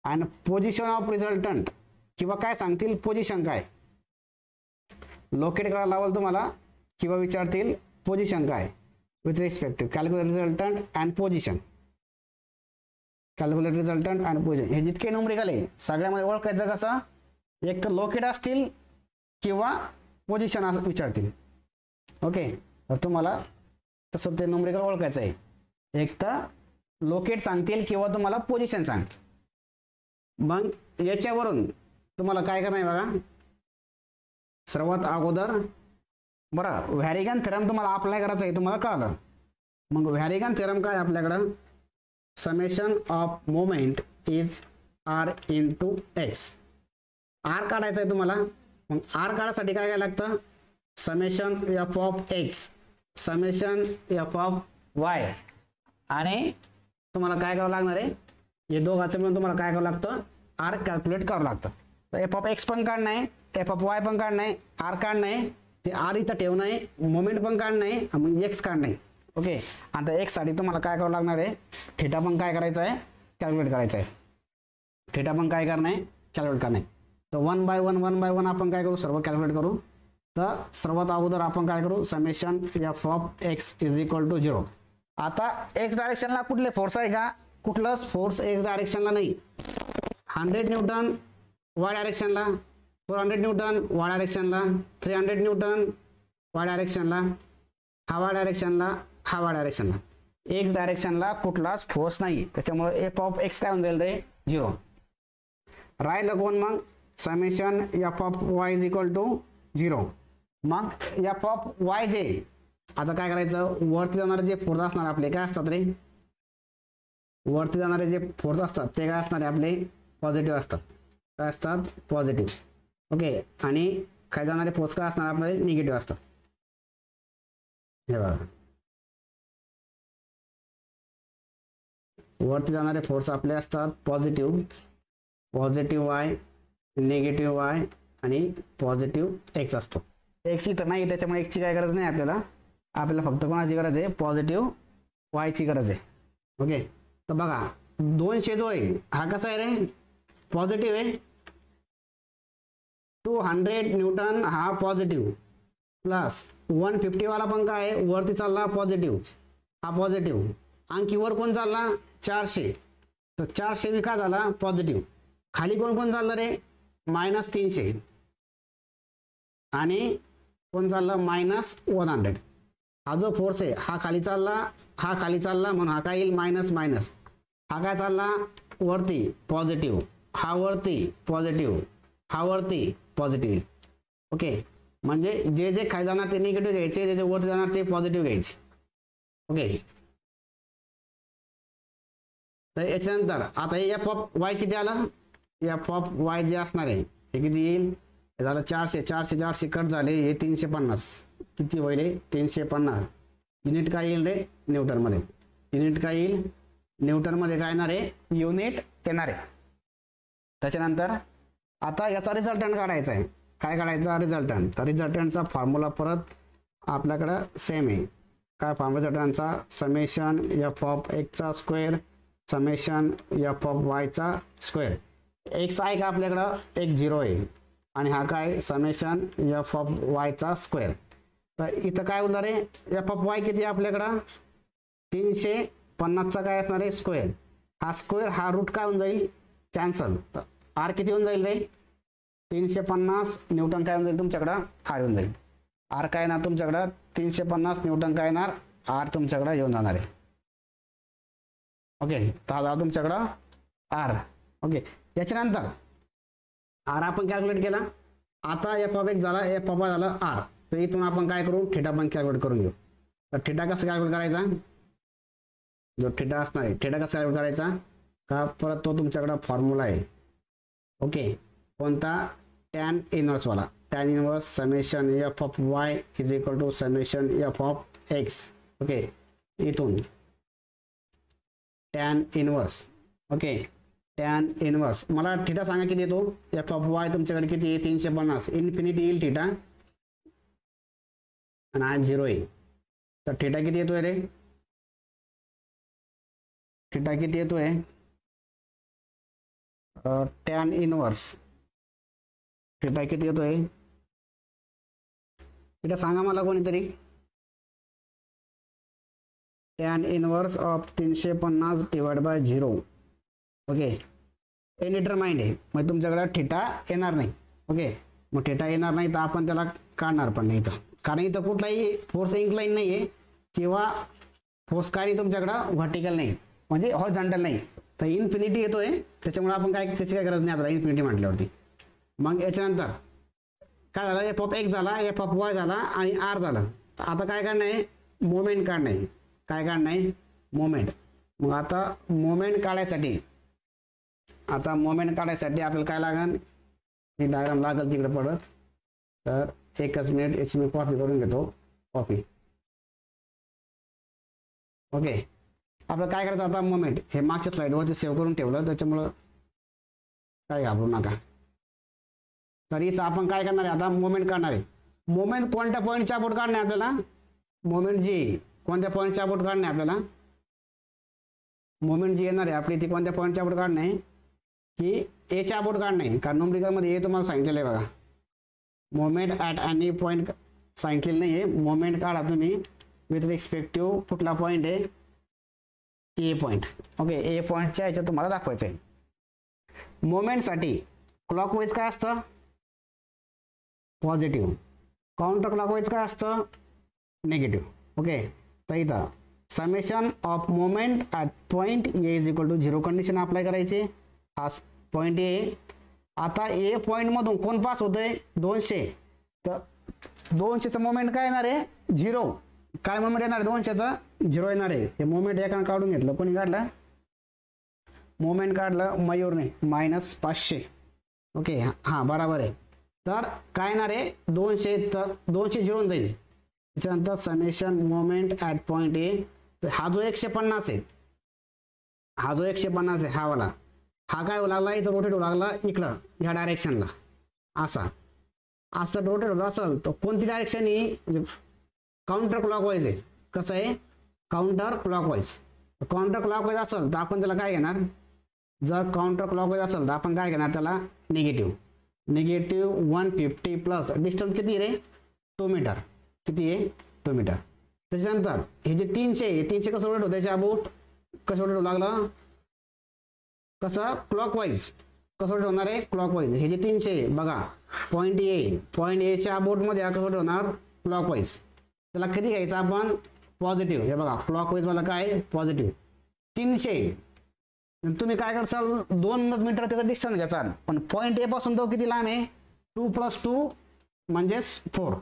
and position of resultant, किंवा काय सांगतील पोझिशन काय, लोकेट करायला लावल तुम्हाला, किंवा विचारतील पोझिशन काय with respect to calculate resultant and position. Calculate resultant and position, हे जितके न्यूमेरिकल आहे सगळ्यामध्ये ओळखायचं कसं, एक तर लोकेट असतील किंवा पोझिशन असं विचारतील. ओके, तर तुम्हाला तसं ते न्यूमेरिकल ओळखायचं आहे. एक तर लोकेट सांगतील किंवा तुम्हाला पोझिशन सांगतील. मग याच्यावरून तुम्हाला काय करणार आहे बघा, सर्वात अगोदर बरं व्हॅरिग्नॉन थेरम तुम्हाला अप्लाय करायचं आहे, तुम्हाला कळलं. मग व्हॅरिग्नॉन थेरम काय आपल्याकडं, summation of moment is r into x. R काढायचं आहे तुम्हाला. मग आर काढायसाठी काय लागतं, summation F of x summation F of y आणि तुम्हाला काय करावं लागणार आहे हे दोघांचं मिळून तुम्हाला काय करावं लागतं आर कॅल्क्युलेट करावं लागतं. तर एफ ऑफ एक्स पण काढणं आहे एफ ऑफ वाय पण काढणं आहे आर काढणं आहे ते आर इथं ठेवणं आहे मोमेंट पण काढणं आहे मग एक्स काढणं आहे. ओके आता एक्स साठी तुम्हाला काय करावं लागणार आहे थिटा पण काय करायचं आहे कॅल्क्युलेट करायचं आहे थिटा पण काय करणं आहे कॅल्क्युलेट करणं आहे. तर 1/1 आपण काय करू सर्व कॅल्क्युलेट करू. तर सर्वात अगोदर आपण काय करू summation F of x is equal to 0. आता एक्स डायरेक्शनला कुठले फोर्स आहे का कुठलंच फोर्स एक्स डायरेक्शनला नाही. 100 न्यूटन वाय डायरेक्शनला 400 न्यूटन वाय डायरेक्शनला 300 न्यूटन वाय डायरेक्शनला हवा डायरेक्शनला हवा डायरेक्शनला एक्स डायरेक्शनला कुठलाच फोर्स नाही त्याच्यामुळे एफ ऑफ एक्स काय होऊन जाईल रे 0. राहिलं कोण मग summation F of Y is equal to 0. मग एफ ऑफ वाय जे आता काय करायचं वरती जाणारे जे फोर्स असणार आपले काय असतात रे वरती जाणारे जे फोर्स असतात ते काय असणार आपले पॉझिटिव्ह असतात काय असतात पॉझिटिव्ह. ओके आणि काय जाणारे फोर्स काय असणार आपले निगेटिव्ह असतात. हे बघा वरती जाणारे फोर्स आपले असतात पॉझिटिव्ह वाय निगेटिव्ह वाय आणि पॉझिटिव्ह एक्स असतो. एक्स इथं नाही त्याच्यामुळे एक्सची काय गरज नाही आपल्याला फक्त कोणाची गरज आहे पॉझिटिव्ह वायची गरज आहे. ओके तर बघा 200 जो आहे हा कसा आहे रे पॉझिटिव्ह आहे 200 न्यूटन हा पॉझिटिव्ह प्लस 150 वाला पण काय आहे वरती चालला पॉझिटिव्ह हा पॉझिटिव्ह आणखी वर कोण चालला 400 तर 400 बी का झाला पॉझिटिव्ह खाली कोण कोण चाललं रे -300 आणि कोण चाललं -100. हा जो फोर्स आहे हा खाली चालला म्हणून हा काय येईल मायनस हा काय चालला वरती पॉझिटिव्ह हा वरती पॉझिटिव्ह हा वरती पॉझिटिव्ह. ओके म्हणजे जे जे खाली जाणार ते निगेटिव्ह घ्यायचे जे जे वरती जाणार ते पॉझिटिव्ह घ्यायचे. ओके तर याच्यानंतर आता हे एफ ऑफ वाय किती आलं एफ ऑफ वाय जे असणार आहे हे किती येईल झालं 400 कट झाले हे 350 किती होईल 350 युनिट काय येईल रे न्यूटनमध्ये युनिट काय येईल न्यूटनमध्ये काय येणार आहे युनिट येणार आहे. त्याच्यानंतर आता याचा रिझल्टंट काढायचा आहे काय काढायचा रिझल्टंट तर रिझल्टंटचा फॉर्म्युला परत आपल्याकडं सेम आहे काय फॉर्म्युला रिझल्टंटचा समेशन एफ ऑफ एक्सचा स्क्वेअर समेशन एफ ऑफ वायचा स्क्वेअर. एक्स आहे का आपल्याकडं एक 0 आहे आणि हा काय समेशन एफ ऑफ वायचा स्क्वेअर. तर इथं काय होणार आहे एफ ऑफ वाय किती आपल्याकडं 350चा काय असणार आहे स्क्वेअर हा स्क्वेअर हा रूट काय होऊन जाईल कॅन्सल. तर आर किती होऊन जाईल रे 350 न्यूटन काय होऊन जाईल तुमच्याकडं आर येऊन जाईल. आर काय येणार तुमच्याकडं 350 न्यूटन काय येणार आर तुमच्याकडं येऊन जाणार आहे. ओके तर हा तुमच्याकडं आर. ओके याच्यानंतर आर आपण कॅल्क्युलेट केला आता एफ ऑफ एक्स झाला एफ ऑफ वाय झाला आर. तर इथून आपण काय करू थिटा पण कॅल्क्युलेट करून घेऊ. तर थिटा कसं कॅल्क्युलेट करायचा जो थिटा असणार आहे थिटा कसं कॅल्क्युलेट करायचा का परत तो तुमच्याकडे फॉर्म्युला आहे. ओके कोणता टॅन इनवर्स वाला tan inverse summation F of Y is equal to summation F of X. Okay इथून tan inverse okay tan inverse मला थिटा सांगा किती येतो एफ ऑफ वाय तुमच्याकडे किती आहे 350 इन्फिनिटी येईल थिटा आणि हा 0 आहे. तर थिटा किती येतोय रे थिटा किती येतोय टॅन इनवर्स थिटा किती येतोय थिटा सांगा मला कोणीतरी tan inverse of 350 divide by 0. Okay any determined आहे मग तुमच्याकडे थिटा येणार नाही. ओके मग थिटा येणार नाही तर आपण त्याला काढणार पण नाही इथं कारण इथं कुठलाही फोर्स इन्क्लाइन नाही आहे किंवा फोर्स काही तुमच्याकडं व्हर्टिकल नाही म्हणजे हॉरिझॉन्टल नाही. तर इन्फिनिटी येतोय त्याच्यामुळे आपण काय त्याची काय गरज नाही आपल्याला इन्फिनिटी म्हटल्यावरती. मग याच्यानंतर काय झालं एफ ऑफ एक्स झाला एफ ऑफ वाय झाला आणि आर झालं. तर आता काय काढणं आहे मोमेंट काढणं आहे काय काढणं आहे मोमेंट. मग आता मोमेंट काढायसाठी आपल्याला काय लागेल ही डायग्राम लागेल तिकडे परत. तर एकच मिनिट, याची मी कॉपी करून घेतो. कॉपी. ओके, आपलं काय करायचं आता, मोमेंट हे मागच्या स्लाइडवरती सेव्ह करून ठेवलं, त्याच्यामुळं काय घाबरू नका. तर इथं आपण काय करणार आहे आता, मोमेंट काढणार आहे. मोमेंट कोणत्या पॉईंटच्या अबाउट काढणे आपल्याला, मोमेंट जी कोणत्या पॉईंटच्या अबाउट काढणे आपल्याला, मोमेंट जी येणार आहे आपली ती कोणत्या पॉईंटच्या अबाउट काढणे की एच्या अबाउट काढणे. कारण न्यूमरिकलमध्ये ए तुम्हाला सांगितलेलं आहे बघा, मोमेंट ॲट एनी पॉईंट सांगितलेलं नाही आहे. मोमेंट काढा तुम्ही विथ रिस्पेक्टिव्ह कुठला पॉईंट आहे, ए पॉईंट. ओके, ए पॉईंटच्या ह्याच्यात तुम्हाला दाखवायचं आहे. मोमेंटसाठी क्लॉकवाईज काय असतं, पॉझिटिव्ह. काउंटर क्लॉकवाईज काय असतं, निगेटिव्ह. ओके, तर इथं summation of moment at point A is equal to 0 condition apply करायची. हा पॉईंट ए. आता ए पॉईंटमधून कोण पास होतंय, 200. तर 200चं मोमेंट काय येणार आहे, 0. काय मोमेंट येणार आहे 200चा, 0 येणार आहे. हे मोमेंट एकानं काढून घेतलं, कोणी काढलं, मोमेंट काढलं मयूरने, -500. ओके, हां बरोबर आहे. तर काय येणार आहे 200, तर 200 0 जाईल. त्याच्यानंतर समेशन मोमेंट ॲट पॉईंट ए, तर हा जो 150 आहे, हा जो 150 आहे हा वाला, हा काय होऊ लागला इथं, रोटेट होऊ लागला इकडं ह्या डायरेक्शनला. असा असं रोटेट होत असेल तर कोणती डायरेक्शन ही, काउंटर क्लॉकवाईज आहे. कसं आहे, काउंटर क्लॉकवाईज. काउंटर क्लॉकवाईज असेल तर आपण त्याला काय घेणार, जर काउंटर क्लॉकवाईज असेल तर आपण काय घेणार त्याला, निगेटिव्ह. निगेटिव्ह 150 प्लस डिस्टन्स किती रे, 2 मीटर. किती आहे, 2 मीटर. त्याच्यानंतर हे जे 300 आहे, 300 कसं रोटेट होतं याच्या अबाउट, कसं रोटेट होऊ लागलं, कसं क्लॉकवाईज. कसं रोटेट होणार आहे, क्लॉकवाईज. हे जे 300 आहे बघा, पॉईंट ए, पॉईंट एच्या अबाउटमध्ये हा कसं रोटेट होणार, क्लॉकवाईज. त्याला किती घ्यायचं आपण, पॉझिटिव्ह. हे बघा क्लॉकवाईज वाला काय, पॉझिटिव्ह. 300. तुम्ही काय करसाल, 2 मीटर त्याचा डिस्टन्स घ्याचाल, पण पॉईंट ए पासून तो किती लांब आहे, 2 + 2 म्हणजेच 4.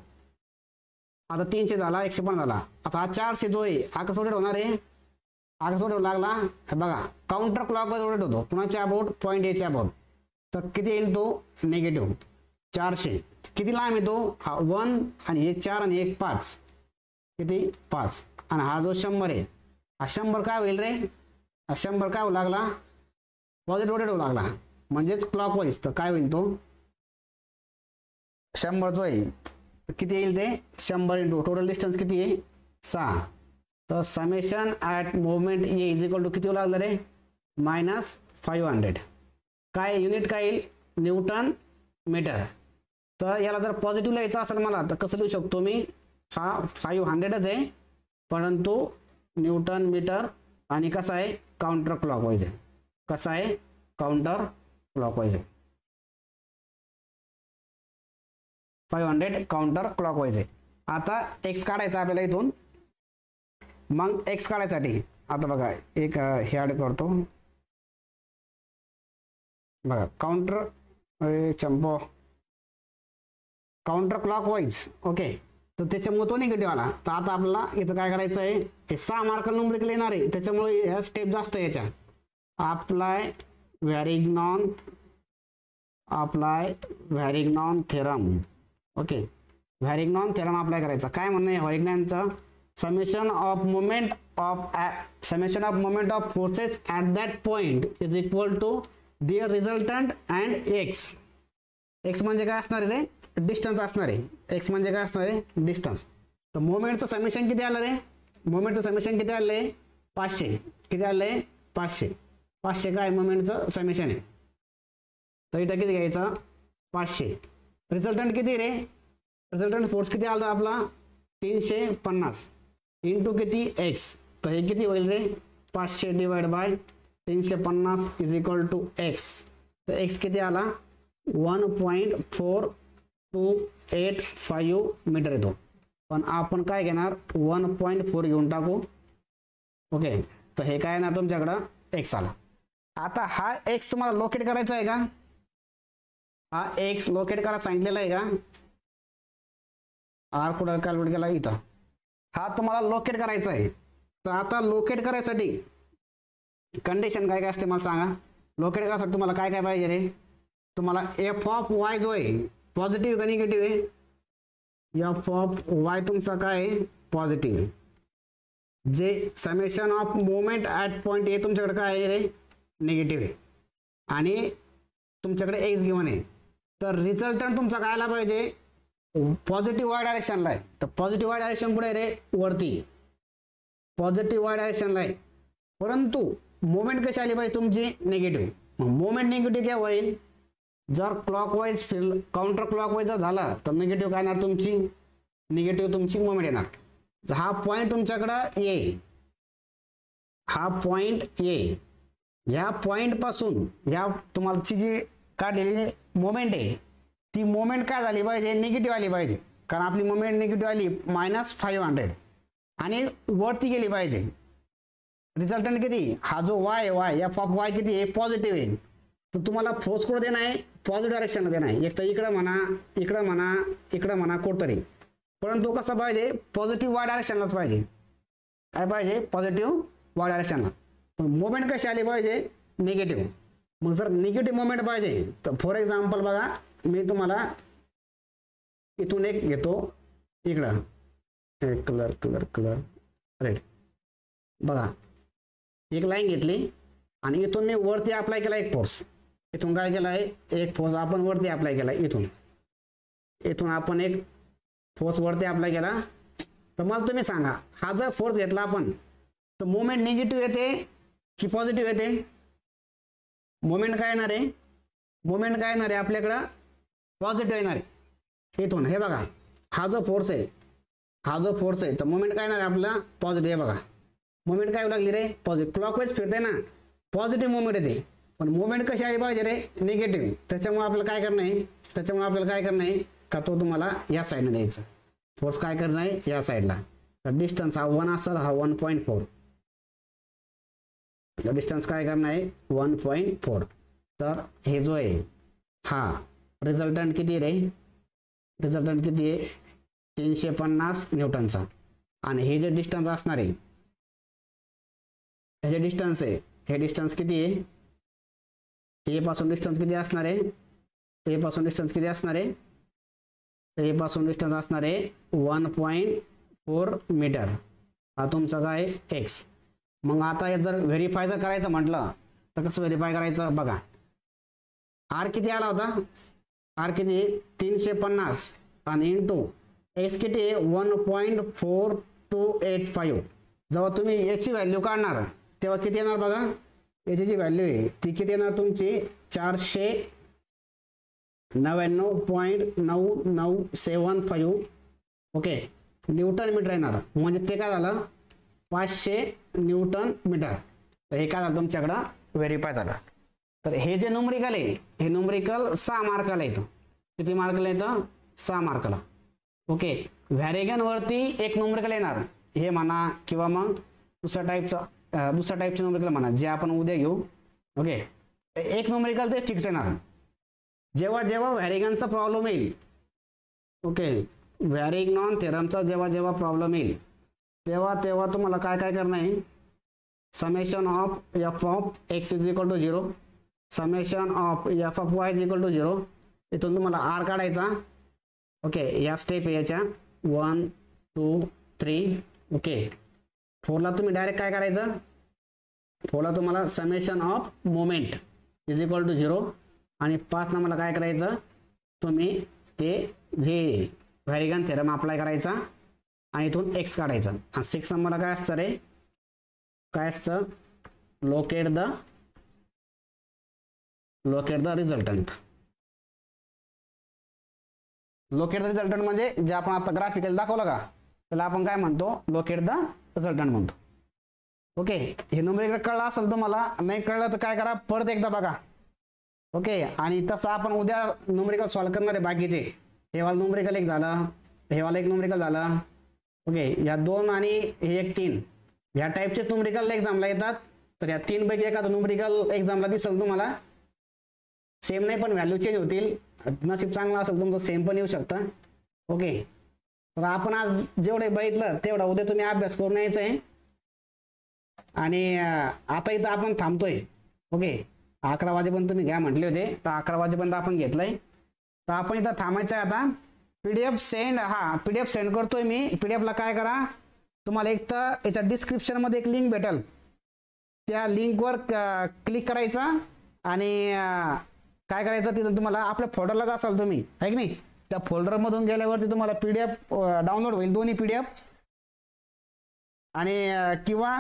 आता 300 झाला, 150 झाला. आता हा 400 जो आहे हा कसं रोटेट होणार आहे, हा कसं रोटेट लागला, बघा काउंटर क्लॉकवाईज रोटेट होतो. कुणाच्या अबाउट, पॉईंट एच्या अबाउट. तर किती येईल तो, निगेटिव्ह 400. किती लांब येतो, हा 1 आणि हे 4 आणि 1 5, किती 5. आणि हा जो 100 आहे, हा 100 काय होईल रे, हा 100 काय होऊ लागला, पॉझिटिव्ह रोटेट होऊ लागला, म्हणजेच क्लॉकवाईज. तर काय होईल तो, 100 जो आहे किती येईल ते, 100 इंटू टोटल डिस्टन्स किती आहे, 6. तर summation at moment A is equal to किती होऊ लागलं रे, -500. काय युनिट काय येईल, न्यूटन मीटर. तर याला जर पॉझिटिव्ह लिहायचं असेल मला तर कसं लिहू शकतो मी, हा 500च आहे परंतु न्यूटन मीटर आणि कसा आहे, काउंटर क्लॉकवाईज आहे. कसा आहे, काउंटर क्लॉकवाईज आहे. 500 काउंटर क्लॉकवाईज आहे. आता एक्स काढायचा आपल्याला इथून. मग एक्स काढायसाठी आता बघा एक हे ॲड करतो बघा, काउंटर चंपो काउंटर क्लॉकवाईज. ओके, तर त्याच्यामुळे तो निगेटिव्ह आला. तर आता आपल्याला इथं काय करायचं आहे, हे 6 मार्कला न्यूमरिकल येणार आहे, त्याच्यामुळे ह्या स्टेप जास्त आहे याच्या. Apply Varignon theorem. Okay, Varignon theorem apply करायचा. काय म्हणणं आहे व्हॅरिग्नॉनचं, summation of moment of forces at that point is equal to their resultant and X. X म्हणजे काय असणार आहे रे, डिस्टन्स असणार आहे. एक्स म्हणजे काय असणार आहे, डिस्टन्स. तर मोमेंटचं समेशन किती आलं रे, मोमेंटचं समेशन किती आलं आहे, 500. किती आलं आहे, 500. 500 काय मोमेंटचं समेशन आहे. तर इथं किती घ्यायचं, 500. रिझल्टंट किती रे, रिझल्टंट फोर्स किती आला आपला, 350 इंटू किती, एक्स. तर हे किती होईल रे, 500 divide by 350 is equal to x. तर एक्स किती आला, 1.4285 मीटर येतो. पण आपण काय घेणार, 1.4 घेऊन टाकू. ओके, तर हे काय येणार तुमच्याकडं, एक्स आला. आता हा एक्स तुम्हाला लोकेट करायचा आहे का, हा एक्स लोकेट करा सांगितलेला आहे का, आर कुठं कॅल्क्युलेट केला इथं, हा तुम्हाला लोकेट करायचा आहे. तर आता लोकेट करायसाठी कंडिशन काय काय असते मला सांगा. लोकेट करायसाठी तुम्हाला काय काय पाहिजे रे, तुम्हाला एफ ऑफ वाय जो आहे पॉझिटिव्ह का निगेटिव्ह आहे, एफ ऑफ वाय तुमचा काय पॉझिटिव्ह, जे summation of moment at point ए तुमच्याकडे काय आहे रे निगेटिव्ह आहे, आणि तुमच्याकडे एक्स गिवन आहे. तर रिझल्टंट तुमचा काय आला पाहिजे पॉझिटिव्ह वाय डायरेक्शनला आहे. तर पॉझिटिव्ह वाय डायरेक्शन कुठे आहे रे वरती, पॉझिटिव्ह वाय डायरेक्शनला आहे. परंतु मोमेंट कशी आली पाहिजे तुमची निगेटिव्ह. मोमेंट निगेटिव्ह काय होईल, जर क्लॉकवाईज काउंटर क्लॉकवाईज जर झाला तर निगेटिव्ह काय येणार तुमची, निगेटिव्ह तुमची मोमेंट येणार. हा पॉईंट तुमच्याकडं ए, हा पॉईंट ए, ह्या पॉईंट पासून ह्या तुम्हालाची जी काढलेली मोमेंट आहे ती मोमेंट काय झाली पाहिजे निगेटिव्ह आली पाहिजे, कारण आपली मोमेंट निगेटिव्ह आली -500 आणि वरती गेली पाहिजे. रिझल्टंट किती, हा जो Y Y F of Y किती आहे पॉझिटिव्ह आहे. तर तुम्हाला फोर्स कुठं देणार आहे पॉझिटिव्ह डायरेक्शनला देणार आहे, एक तर इकडं म्हणा इकडं म्हणा इकडं म्हणा कुठतरी, परंतु कसं पाहिजे पॉझिटिव्ह वाय डायरेक्शनलाच पाहिजे. काय पाहिजे पॉझिटिव्ह वाय डायरेक्शनला. पण मोमेंट कशी आली पाहिजे निगेटिव्ह. मग जर निगेटिव्ह मोमेंट पाहिजे तर फॉर एक्झाम्पल बघा मी तुम्हाला इथून एक घेतो इकडं कलर कलर कलर रेड, बघा एक लाईन घेतली आणि इथून मी वरती अप्लाय केला एक फोर्स, इथून काय केला आहे एक फोर्स आपण वरती अप्लाय केला, इथून आपण एक फोर्स वरती अप्लाय केला. तर मला तुम्ही सांगा हा जर फोर्स घेतला आपण तर मोमेंट निगेटिव्ह येते की पॉझिटिव्ह येते, मोमेंट काय येणार आहे, मोमेंट काय येणार आहे आपल्याकडं पॉझिटिव्ह येणार आहे. इथून हे बघा हा जो फोर्स आहे, हा जो फोर्स आहे तर मोमेंट काय येणार आहे आपला पॉझिटिव्ह. हे बघा मोमेंट काय लागली रे पॉझिटिव्ह, क्लॉकवाईज फिरते ना पॉझिटिव्ह मोमेंट येते. पण मोमेंट कशी आली पाहिजे रे निगेटिव्ह. त्याच्यामुळे आपल्याला काय करणं आहे, का तो तुम्हाला या साईडने द्यायचा फोर्स, काय करणं आहे या साईडला. तर डिस्टन्स हा 1 असेल, हा 1.4, डिस्टन्स काय करणं आहे 1.4. तर हे जो आहे हा रिझल्टंट किती रे, रिझल्टंट किती आहे 350 न्यूटनचा. आणि हे जे डिस्टन्स असणार आहे हे जे डिस्टन्स आहे हे डिस्टन्स किती आहे, ए पासून डिस्टन्स किती असणार आहे, ए पासून डिस्टन्स किती असणार आहे, ए पासून डिस्टन्स असणार आहे 1.4 मीटर. हा तुमचा काय एक्स. मग आता हे जर व्हेरीफाय जर करायचं म्हटलं तर कसं व्हेरीफाय करायचं बघा, आर किती आला होता, आर किती 350 आणि इंटू एक्स किती 1.4285. जेव्हा तुम्ही याची व्हॅल्यू काढणार तेव्हा किती येणार बघा, याची जी व्हॅल्यू आहे ती किती येणार तुमची 499.9975 ओके न्यूटन मीटर येणार. म्हणजे ते काय झालं 500 न्यूटन मीटर. तर हे काय झालं तुमच्याकडं व्हेरीफाय झालं. तर हे जे न्यूमरिकल आहे हे न्यूमरिकल 6 मार्काला येतं. किती मार्काला येतं 6 मार्काला. ओके व्हॅरेगन वरती एक न्यूमरिकल येणार हे म्हणा, किंवा मग दुसऱ्या टाईपचे न्यूमरिकल म्हणा जे आपण उद्या घेऊ. ओके एक न्यूमरिकल ते फिक्स येणार. जेव्हा जेव्हा व्हॅरेगनचा प्रॉब्लेम येईल, ओके व्हॅरेगनॉन थेरमचा जेव्हा प्रॉब्लेम येईल तेव्हा तुम्हाला काय करणं आहे, summation of f of x is equal to 0, summation of f of Y is equal to 0. इथून तुम्हाला आर काढायचा. ओके या स्टेप याच्या 1 2 3. ओके 4ला तुम्ही डायरेक्ट काय करायचं, 4ला तुम्हाला summation of moment is equal to 0 आणि 5 मला काय करायचं तुम्ही ते जे व्हॅरेगन थेरम अप्लाय करायचा आणि इथून एक्स काढायचा. आणि 6 नंबरला काय असतं रे, काय असतं locate the resultant. Locate the resultant म्हणजे जे आपण आता ग्राफिकल दाखवलं का त्याला आपण काय म्हणतो लोकेट द रिझल्टंट म्हणतो. ओके हे न्यूमरिकल कळलं असेल तुम्हाला, नाही कळलं तर काय करा परत एकदा बघा. ओके आणि तसं आपण उद्या न्यूमरिकल सॉल्व्ह करणार आहे बाकीचे. हे वाला न्यूमरिकल एक झालं, हे वाला एक न्यूमरिकल झालं. ओके या 2 आणि हे एक 3 ह्या टाईपचे न्यूमरिकल एक्झामला येतात. तर या 3 पैकी एखादं न्यूमरिकल एक्झामला दिसेल तुम्हाला, सेम नाही पण व्हॅल्यू चेंज होतील. नशीब चांगलं असेल तुमचं सेम पण येऊ शकतं. ओके तर आपण आज जेवढे बघितलं तेवढा उद्या तुम्ही अभ्यास करून यायचं आहे. आणि आता इथं आपण थांबतोय. ओके 11 वाजेपर्यंत तुम्ही घ्या म्हटले होते तर 11 वाजेपर्यंत आपण घेतलंय. तर आपण इथं थांबायचं आहे आता. PDF सेंड, हा PDF सेंड करतोय मी. PDF ला काय करा, तुम्हाला एक तर याच्या डिस्क्रिप्शन मध्ये एक लिंक भेटेल, त्या लिंकवर क्लिक करायचा आणि काय करायचं तिथून तुम्हाला आपल्या फोल्डरलाच असाल तुम्ही, आहे की नाही, त्या फोल्डरमधून गेल्यावरती तुम्हाला PDF डाउनलोड होईल, दोन्ही PDF. आणि किंवा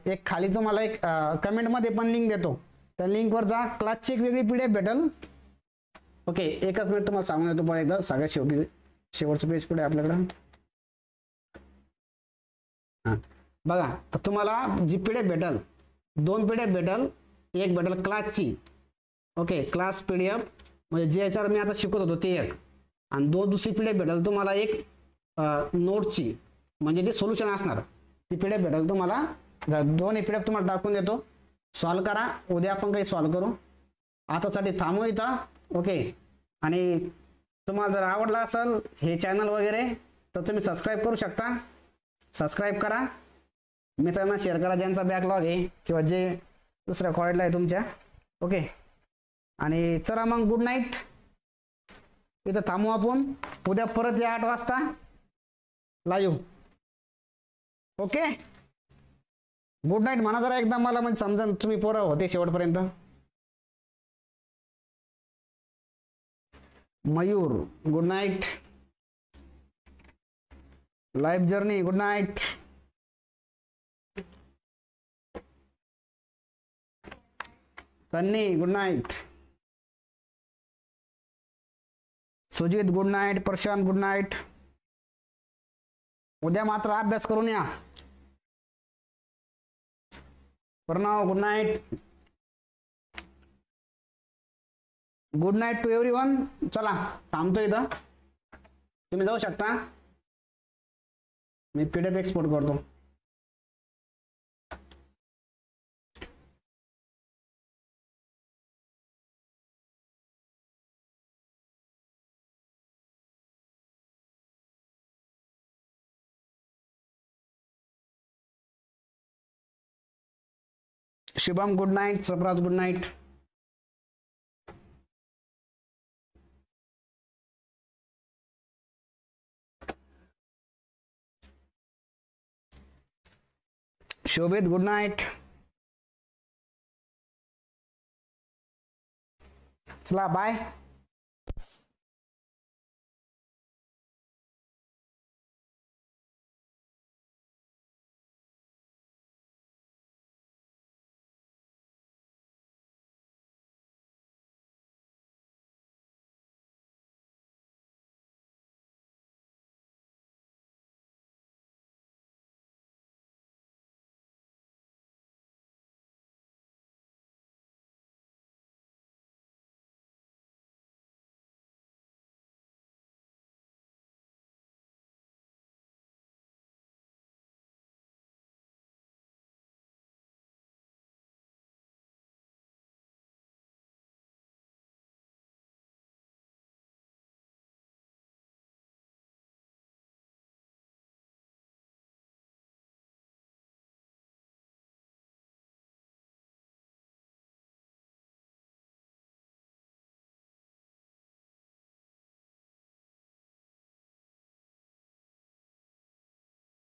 एक खाली तुम्हाला एक कमेंटमध्ये पण लिंक देतो, त्या लिंकवर जा, क्लासची एक वेगळी PDF भेटेल. ओके, एकच मिनिट तुम्हाला सांगून येतो पण एकदा, सगळ्यात शेवटचं पेज कुठे आपल्याकडं. हां बघा, तर तुम्हाला जी PDF भेटेल, 2 PDF भेटेल. एक भेटेल क्लासची, ओके, क्लास PDF म्हणजे जे याच्यावर मी आता शिकवत होतो ते एक, आणि दुसरी PDF भेटेल तुम्हाला एक नोटची, म्हणजे ते सोल्युशन असणार, ती PDF भेटेल तुम्हाला. दोन्ही PDF तुम्हाला टाकून देतो, सॉल्व करा. उद्या आपण काही सॉल्व करू. आतासाठी थांबू इथं. ओके, आणि तुम्हाला जर आवडला असेल हे चॅनल वगैरे तर तुम्ही सबस्क्राईब करू शकता. सबस्क्राईब करा, मित्रांना शेअर करा ज्यांचा बॅकलॉग आहे किंवा जे दुसऱ्या कॉलेजला आहे तुमच्या. ओके, आणि चला मग गुड नाईट. इथं थांबू आपण. उद्या परत या 8 वाजता लाईव्ह. ओके, गुड नाईट म्हणा जरा एकदा, मला म्हणजे समजा तुम्ही पोरं होते शेवटपर्यंत. Mayur good night. Life journey good night. Sunny good night. Sujit good night. Prashant good night. उद्या मात्र अभ्यास करून या. Pranav good night. Good night to everyone. चला थांबतो इथं, तुम्ही जाऊ शकता. मी PDF एक्सपोर्ट करतो. Shubham good night. Sarfaraz good night. Shobhit good night. चला बाय.